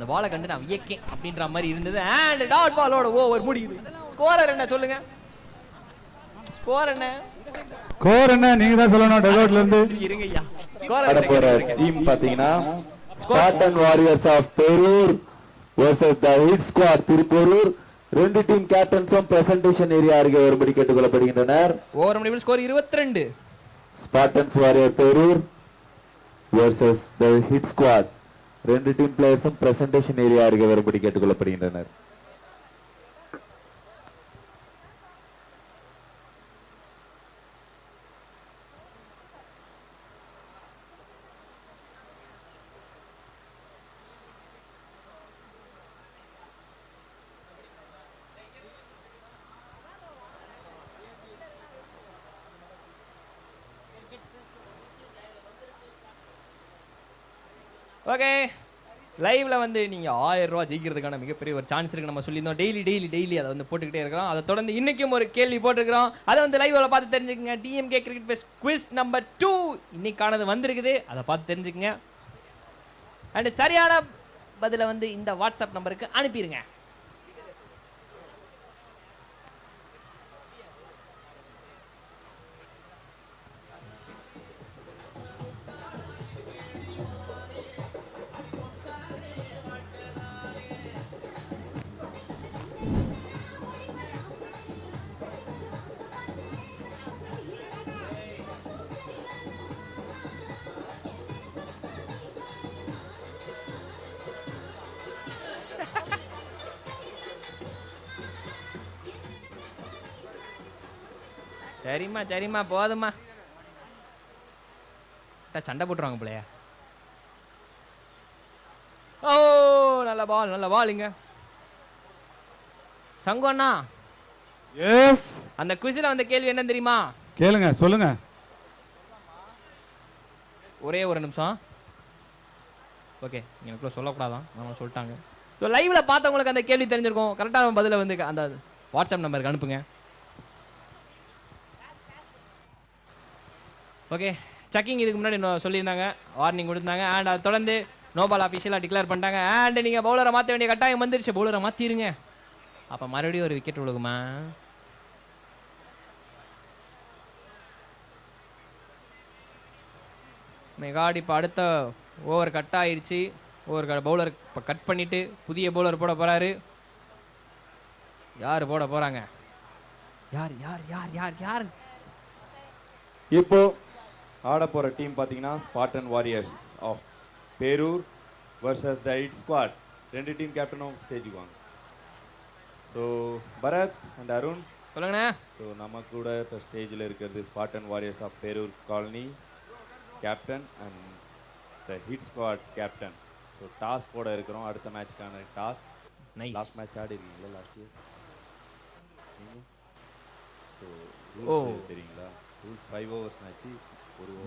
அந்த பாலை கண்டு நான் வியக்கேன் அப்படின்ற மாதிரி இருந்தது. அண்ட் டாட் பாலோட ஓவர் முடியுது. ஸ்கோரர் என்ன சொல்லுங்க? ஸ்கோர் என்ன? ஸ்கோர் என்ன நீங்க தான் சொல்லணும் டெலோட்ல இருந்து. இருங்க ஐயா. ஆட போற டீம் பாத்தீங்கன்னா Spartan warriors of Perur vs the hit squad Thirupporur. ரெண்டு டீம் கேப்டன்ஸும் பிரசன்டேஷன் ஏரியா அருகே வரும்படி கேட்டுக்கொள்ளப்படுகின்றனர். ஓவர் முடிவில் score 22. Spartans warrior Perur vs the hit squad. ரெண்டு டீம் பிளேயர்ஸும் பிரசன்டேஷன் ஏரியா அருகே வரும்படி கேட்டுக்கொள்ளப்படுகின்றனர். ஓகே, லைவ்ல வந்து நீங்க 1000 ரூபாய் ஜெயிக்கிறதுக்கான மிகப்பெரிய ஒரு சான்ஸ் இருக்கு. நம்ம சொல்லியிருந்தோம் டெய்லி அதை வந்து போட்டுக்கிட்டே இருக்கிறோம். அதை தொடர்ந்து இன்னைக்கும் ஒரு கேள்வி போட்டிருக்கிறோம். அதை வந்து லைவ்ல பார்த்து தெரிஞ்சுக்கங்க. DMK cricket fest quiz number 2 இன்னைக்கானது வந்திருக்குது. அதை பார்த்து தெரிஞ்சுக்கங்க. அண்ட் சரியான பதிலை வந்து இந்த வாட்ஸ்அப் நம்பருக்கு அனுப்பிடுங்க. சரிம்மா போதும்மா. சண்டை போட்டுருவாங்க பிள்ளையா. ஓ நல்ல பால் இங்க. சங்கோண்ணா, எஸ் அந்த குவிஸ்ல வந்த கேள்வி என்ன தெரியுமா? கேளுங்க, சொல்லுங்க. ஒரே ஒரு நிமிஷம். ஓகே, எனக்குள்ள சொல்லக்கூடாதான், நம்ம சொல்லிட்டாங்க. ஸோ லைவ்ல பார்த்தவங்களுக்கு அந்த கேள்வி தெரிஞ்சிருக்கும். கரெக்டான பதிலை வந்து அந்த வாட்ஸ்அப் நம்பருக்கு அனுப்புங்க. ஓகே, செக்கிங் இதுக்கு முன்னாடி சொல்லியிருந்தாங்க, வார்னிங் கொடுத்தாங்க. அண்ட் அதை தொடர்ந்து நோபால் அஃபிஷியலாக டிக்ளேர் பண்ணிட்டாங்க. அண்ட் நீங்கள் பவுலரை மாற்ற வேண்டிய கட்டாயம் வந்துருச்சு. பவுலரை மாற்றிடுங்க. அப்போ மறுபடியும் ஒரு விக்கெட் விழுகுமா? மெகாட் இப்போ அடுத்த ஓவர் கட் ஆயிடுச்சு. ஓவர் பவுலர் இப்போ கட் பண்ணிவிட்டு புதிய பவுலர் போட போகிறாரு. யார் போட போகிறாங்க? யார் யார் யார் யார் யார் இப்போ ஆட போற டீம் பாத்தீங்கன்னா Spartan warriors of Perur vs the hit squad. ரெண்டு டீம் கேப்டனும் ஸ்டேஜுக்கு வாங்க. ஸோ பரத் அண்ட் அருண் சொல்லுங்கண்ணே. ஸோ நம்ம கூட இப்போ ஸ்டேஜில் இருக்கிறது Spartan warriors of Perur colony captain and the hit squad captain. So toss போட இருக்கிறோம். அடுத்த மேட்ச்க்கான டாஸ். நைஸ். லாஸ்ட் மேட்ச் ஆடி இருக்கீங்களா லாஸ்ட் இயர்? ஸோ ரூல்ஸ் தெரியுங்களா? Rules 5 overs match.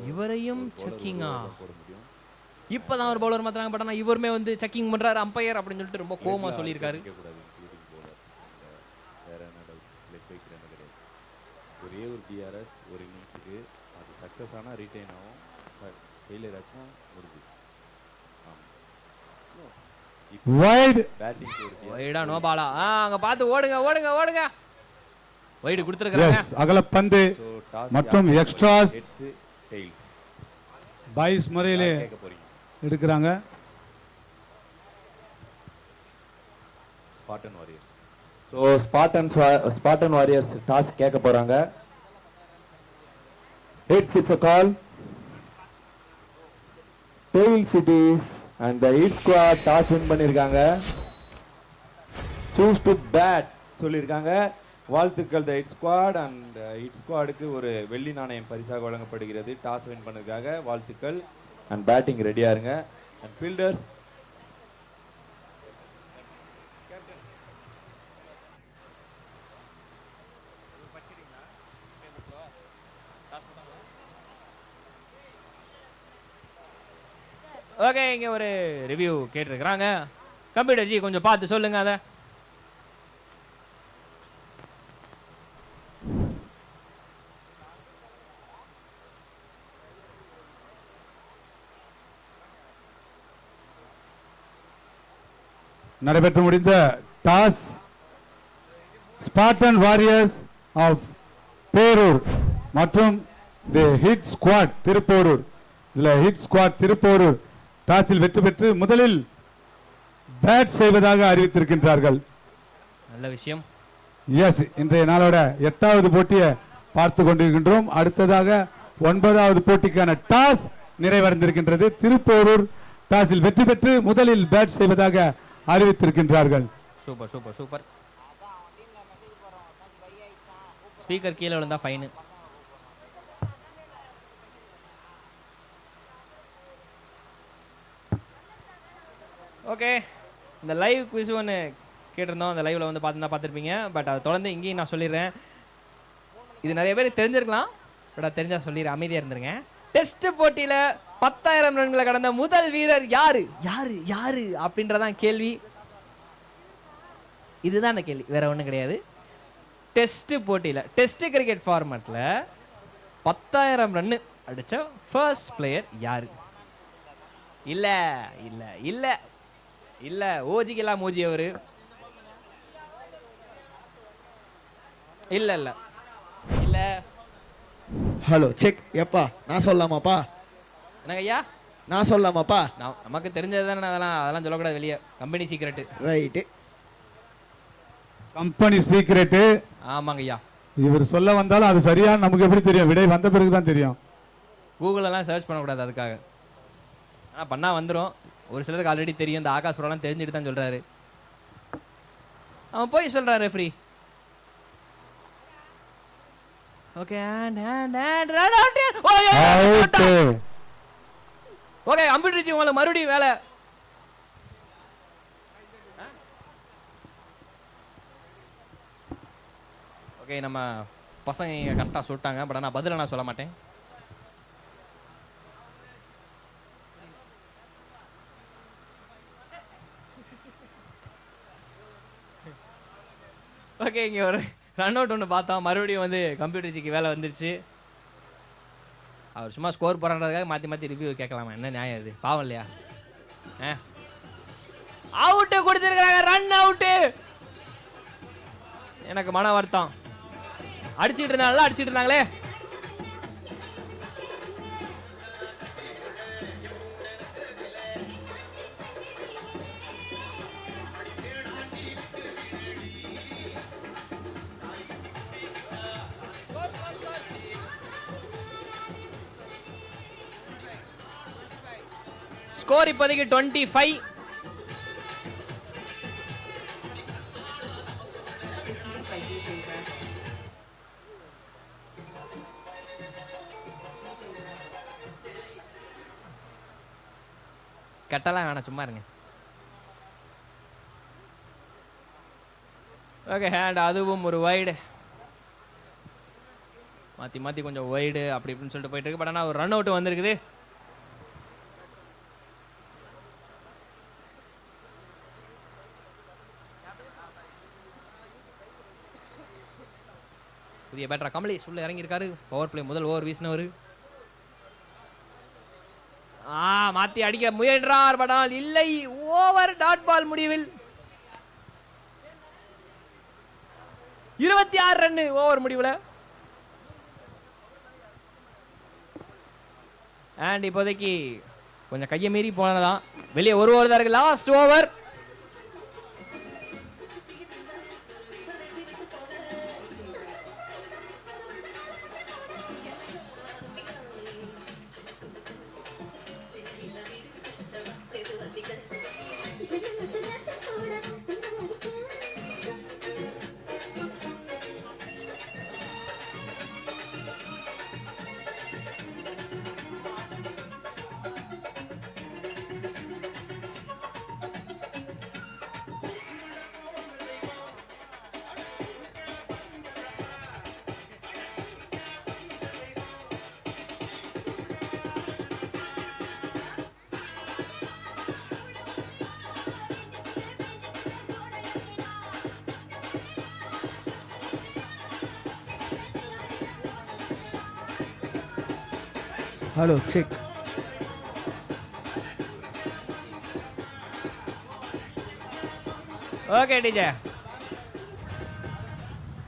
இவரையும் செக்கிங்கா போட முடியும். இப்பதான் ஒரு பவுலர் மாத்திராங்க. பட் ஆனால் இவருமே வந்து செக்கிங் பண்றாரு அம்பையர் அப்படின்னு சொல்லிட்டு ரொம்ப கோமா சொல்லியிருக்காரு. வேற என்ன டவுட்ஸ்? லெக் வைக்கிறேன்னு கிடையாது. ஒரே ஒரு டிஆர்எஸ் ஒரு இன்னிங்ஸுக்கு. அது சக்ஸஸ் ஆனால் ரீட்டைன் ஆகும், ஃபெயிலியர் ஆச்சுன்னா முடிஞ்சு. வைட் பேட்டிங் வைடா நோ பாலா. அங்க பார்த்து ஓடுங்க ஓடுங்க ஓடுங்க. வைடு கொடுத்துருக்காங்க. அகல பந்து மற்றும் எக்ஸ்ட்ராஸ் ஹெட்ஸ் டெயில்ஸ் பாய்ஸ் முறையிலே கேட்க போறீங்க. எடுக்கிறாங்க. Spartan warriors. So Spartan warriors toss கேட்க போறாங்க. Heads it's a call. Tails it is and the hit squad toss win பண்ணிருக்காங்க. சூஸ் டு பேட் சொல்லியிருக்காங்க. வாழ்த்துக்கள் the hit squad. And hit ஸ்குவாடுக்கு ஒரு வெள்ளி நாணயம் பரிசாக வழங்கப்படுகிறது டாஸ் வின் பண்ணதுக்காக. வாழ்த்துக்கள். அண்ட் பேட்டிங் ரெடியா இருங்க. அண்ட் ஃபீல்டர்ஸ் ஓகே, இங்கே ஒரு ரிவ்யூ கேட்டிருக்கிறாங்க. கம்ப்யூட்டர் ஜி கொஞ்சம் பார்த்து சொல்லுங்க அதை. நடைபெற்று முடிந்த toss Spartan warriors of Perur மற்றும் தி ஹிட் ஸ்குவாட் திருப்போரூர், இதில் ஹிட் ஸ்குவாட் திருப்போரூர் டாஸில் வெற்றி பெற்று முதலில் பேட் செய்வதாக அறிவித்திருக்கின்றார்கள். நல்ல விஷயம். எஸ், இன்றைய நாளோட 8வது போட்டியை பார்த்து கொண்டிருக்கின்றோம். அடுத்ததாக 9வது போட்டிக்கான டாஸ் நிறைவடைந்திருக்கின்றது. திருப்போரூர் டாஸில் வெற்றி பெற்று முதலில் பேட் செய்வதாக அறிவித்திருக்கின்றார்கள். Super super super. ஸ்பீக்கர் கீழே விழுந்தா ஃபைனு. ஓகே, இந்த லைவ் குவிஸ் ஒன்று கேட்டிருந்தோம். அந்த லைவில் வந்து பார்த்துருப்பீங்க. பட் அதை தொடர்ந்து இங்கேயும் நான் சொல்லிடுறேன். இது நிறைய பேர் தெரிஞ்சிருக்கலாம், பட் அது தெரிஞ்சால் சொல்லிடுறேன், அமைதியாக இருந்துருங்க. டெஸ்ட் போட்டியில் 10,000 ரன்களை கடந்த முதல் வீரர் யாரு யாரு யாரு அப்படின்றதான் கேள்வி. இதுதான் அந்த கேள்வி, வேற ஒன்றும் கிடையாது. டெஸ்ட் போட்டியில், டெஸ்ட் கிரிக்கெட் ஃபார்மேட்டில் 10,000 ரன்னு அடித்த ஃபர்ஸ்ட் பிளேயர் யாரு? இல்லை இல்லை இல்லை இல்லை, ஓஜிக்கெல்லாம் மோஜி அவரு. இல்லை இல்லை இல்லை. Hello check. எப்பா நான் சொல்லலாமாப்பா? என்னங்க ஐயா? நான் சொல்லலாமாப்பா? நமக்கு தெரிஞ்சது தானே, அதெல்லாம் சொல்லக்கூடாது வெளியே. Company secret. Right, company secret. ஆமாங்க ஐயா. இவர் சொல்ல வந்தாலும் அது சரியான நமக்கு எப்படி தெரியும்? விடை வந்த பிறகு தான் தெரியும். கூகுளெல்லாம் சர்ச் பண்ணக்கூடாது அதுக்காக. ஆனால் பண்ணால் வந்துடும். ஒரு சிலருக்கு ஆல்ரெடி தெரியும். இந்த ஆகாஷ் ப்ரோலாம் தெரிஞ்சுட்டு தான் சொல்கிறாரு. அவன் போய் சொல்கிறான் ரெஃப்ரி. ஓகே ஓகே, கம்ப்யூட்டர் உங்களுக்கு மறுபடியும் வேலை. ஓகே, நம்ம பசங்க கரெக்டாக சொல்லிட்டாங்க. பட் ஆனால் பதில் நான் சொல்ல மாட்டேன். ஓகே, இங்கே ஒரு ரன் அவுட் ஒன்று பார்த்தோம். மறுபடியும் வந்து கம்ப்யூட்டர் ஜிக்கு வேலை வந்துருச்சு. அவர் சும்மா ஸ்கோர் போடுறதுக்காக மாற்றி மாற்றி ரிவ்யூ கேட்கலாமா? என்ன நியாயம் இது? பாவம் இல்லையா? அவுட்டு கொடுத்துருக்காங்க, ரன் அவுட்டு. எனக்கு மன வருத்தம். அடிச்சிட்டு இருந்தாங்களே. ஸ்கோர் இப்போதைக்கு 25. கட்டலாம் வேணாம், சும்மா இருங்க. ஓகே, ஹேண்ட் அதுவும் ஒரு வைடு. மாற்றி மாற்றி கொஞ்சம் வைடு அப்படி இப்படின்னு சொல்லிட்டு போயிட்டு இருக்கு. பட் ஆனால் ஒரு ரன் அவுட் வந்திருக்குது. புதிய பேட்டரா கமலேஷ் உள்ள இறங்கியிருக்காரு. பவர் பிளே முதல் ஓவர் வீசினவர். மாத்தி அடிக்க முயன்றார். படால் இல்லை. ஓவர் டாட் பால் முடிவில் 26 ரன் ஓவர் முடிவில். அண்ட் இப்போதைக்கு கொஞ்சம் கையை மீறி போனதான். வெளியே ஒரு ஓவர் தான் இருக்கு. Last over. Hello check. Okay DJ.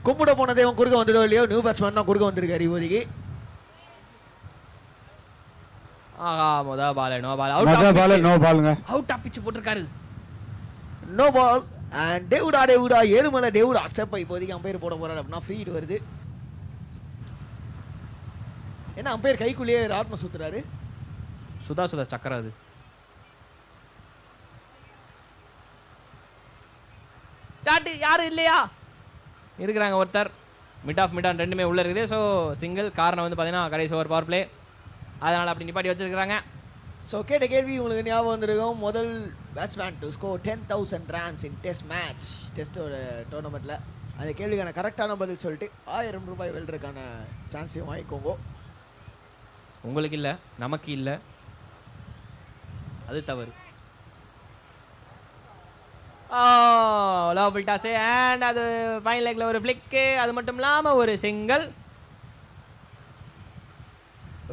கும்பிட போன தெய்வம் குறுக்க வந்துடோ இல்லையோ, நியூ பேட்ஸ்மேன் தான் குறுக்க வந்திருக்காரு இப்போதைக்கு. ஆஹா முத பால் நோ பால் மொத பால் நோ பாலுங்க. அவுட் ஆஃப் பிட்ச் போட்டிருக்காரு. நோ பால் அண்ட் டேவுடா ஏழுமலை டேவுடா ஸ்டெப் இப்போதைக்கு அம்பையர் போட போறாரு அப்படின்னா ஃப்ரீ ஹிட் வருது. என்ன அம்பையர் கைக்குள்ளேயே ராட்னம் சுத்துறாரு. சுதா சக்கரம் அது. சாட்டு யாரும் இல்லையா? இருக்கிறாங்க ஒருத்தர். மிட் ஆஃப் மிட் ஆன் ரெண்டுமே உள்ள இருக்குது. So single. காரணம் வந்து பார்த்தீங்கன்னா கடைசி ஓவர் பவர் பிளே, அதனால் அப்படி நிப்பாட்டி வச்சிருக்கிறாங்க. ஸோ கேட்ட கேள்வி உங்களுக்கு ஞாபகம் வந்திருக்கும். முதல் batsman to score 10,000 runs in test match, டெஸ்டோட டோர்னமெண்ட்டில். அந்த கேள்விக்கான கரெக்டான பதில் சொல்லிட்டு 1000 ரூபாய் வெல்றதுக்கான சான்ஸையும் வாங்கிக்கோங்க. உங்களுக்கு இல்லை, நமக்கு இல்லை, அது தவறு. லவ் டாஸு அண்ட் அது ஃபைன் லெக்கில் ஒரு ஃப்ளிக்கு. அது மட்டும் இல்லாமல் ஒரு சிங்கிள்.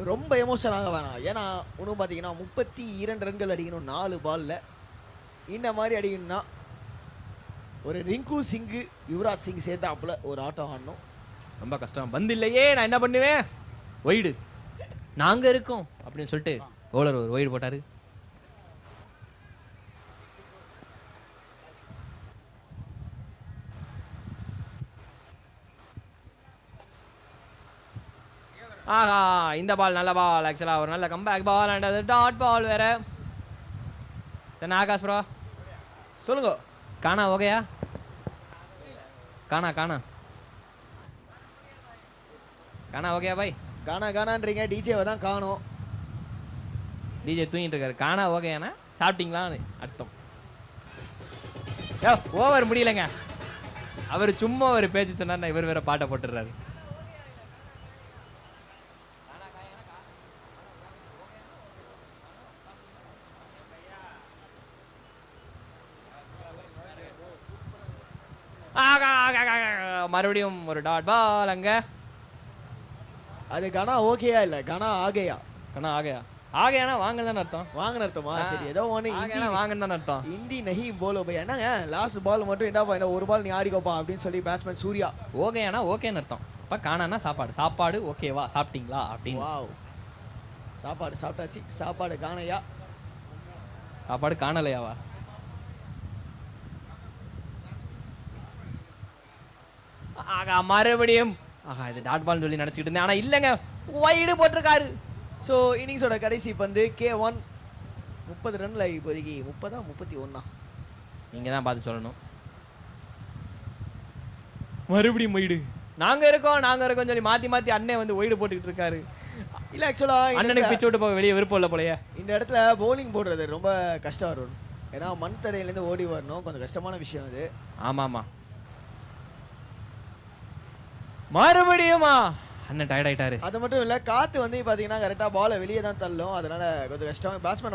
ரொம்ப எமோஷனாக வேணாம். ஏன்னா இன்னும் பார்த்தீங்கன்னா 32 ரன்கள் அடிக்கணும் 4 பாலில். இந்த மாதிரி அடிக்கணும்னா ஒரு ரிங்கு சிங்கு யுவராஜ் சிங் சேர்த்தாப்புல ஒரு ஆட்டம் ஆடணும். ரொம்ப கஷ்டம். பந்து இல்லையே, நான் என்ன பண்ணுவேன்? ஒய்டு நாங்கள் இருக்கோம் அப்படின்னு சொல்லிட்டு பவுலர் ஒரு ஒய்டு போட்டார். ஆஹா இந்த பால் நல்ல பால். ஆக்சுவலாக ஒரு நல்ல கம்பேக் பால் அண்ட் அது டாட் பால் வேற. சரி ஆகாஷ் ப்ரோ சொல்லுங்க. காணா ஓகேயா? காணா காணா காணா ஓகேயா பாய்? காணான்றீங்க, டிஜேவை தான் காணோம். டிஜே தூங்கிட்டு இருக்காரு. காணா ஓகேயாண்ணா சாப்பிட்டீங்களான்னு அர்த்தம். ஓவர் முடியலைங்க. அவர் சும்மா ஒரு பேச்சு சொன்னார், இவர் வேற பாட்டை போட்டுடுறாரு. மறுபடியும் ஒரு டாட் பால் அங்க. அது கனா ஓகேயா இல்ல கனா ஆகையா? கனா ஆகையா? ஆகையானா வாங்க தானே அர்த்தம். வாங்கன்னு அர்த்தமா? சரி ஏதோ ஒன்று. ஆகையானா வாங்கன்னு தானே அர்த்தம். இந்தி நஹி போலோ பை. என்னங்க லாஸ்ட் பால் மட்டும் என்ன பண்ண, ஒரு பால் நீ ஆடிக்கோப்பா அப்படின்னு சொல்லி பேட்ஸ்மேன் சூர்யா. ஓகேயானா ஓகேன்னு அர்த்தம். இப்போ காணானா சாப்பாடு. சாப்பாடு ஓகேவா, சாப்பிட்டீங்களா அப்படின்னு. வாவ், சாப்பாடு சாப்பிட்டாச்சு. சாப்பாடு காணையா? சாப்பாடு காணலையாவா? ஆகா மறுபடியும் ஆகா இது டாட் பால்னு சொல்லி நினச்சிக்கிட்டு இருந்தேன். ஆனால் இல்லைங்க, வைடு போட்டிருக்காரு. ஸோ இன்னிங்ஸோட கடைசி பந்து K1 30 ரன்ல இப்போதைக்கு 30 31. நீங்கள் தான் பார்த்து சொல்லணும். மறுபடியும் ஒய்டு. நாங்கள் இருக்கோம் சொல்லி மாற்றி மாற்றி அண்ணன் வந்து ஒய்டு போட்டுக்கிட்டு இருக்காரு. இல்லை ஆக்சுவலாக அண்ணனுக்கு பிச்சு விட்டு போக வெளியே விருப்பம் இல்லை போலையே. இந்த இடத்துல பவுலிங் போடுறது ரொம்ப கஷ்டம் வரும். ஏன்னா மண் தரையிலேருந்து ஓடி வரணும், கொஞ்சம் கஷ்டமான விஷயம் அது. ஆமாம்மா. மறுபடியுமா அண்ணன் டயர்ட் ஆயிட்டாரு. அது மட்டும் இல்லை, காற்று வந்து பார்த்தீங்கன்னா கரெக்டாக பாலை வெளியே தான் தள்ளும். அதனால கொஞ்சம் கஷ்டம். பேட்ஸ்மேன்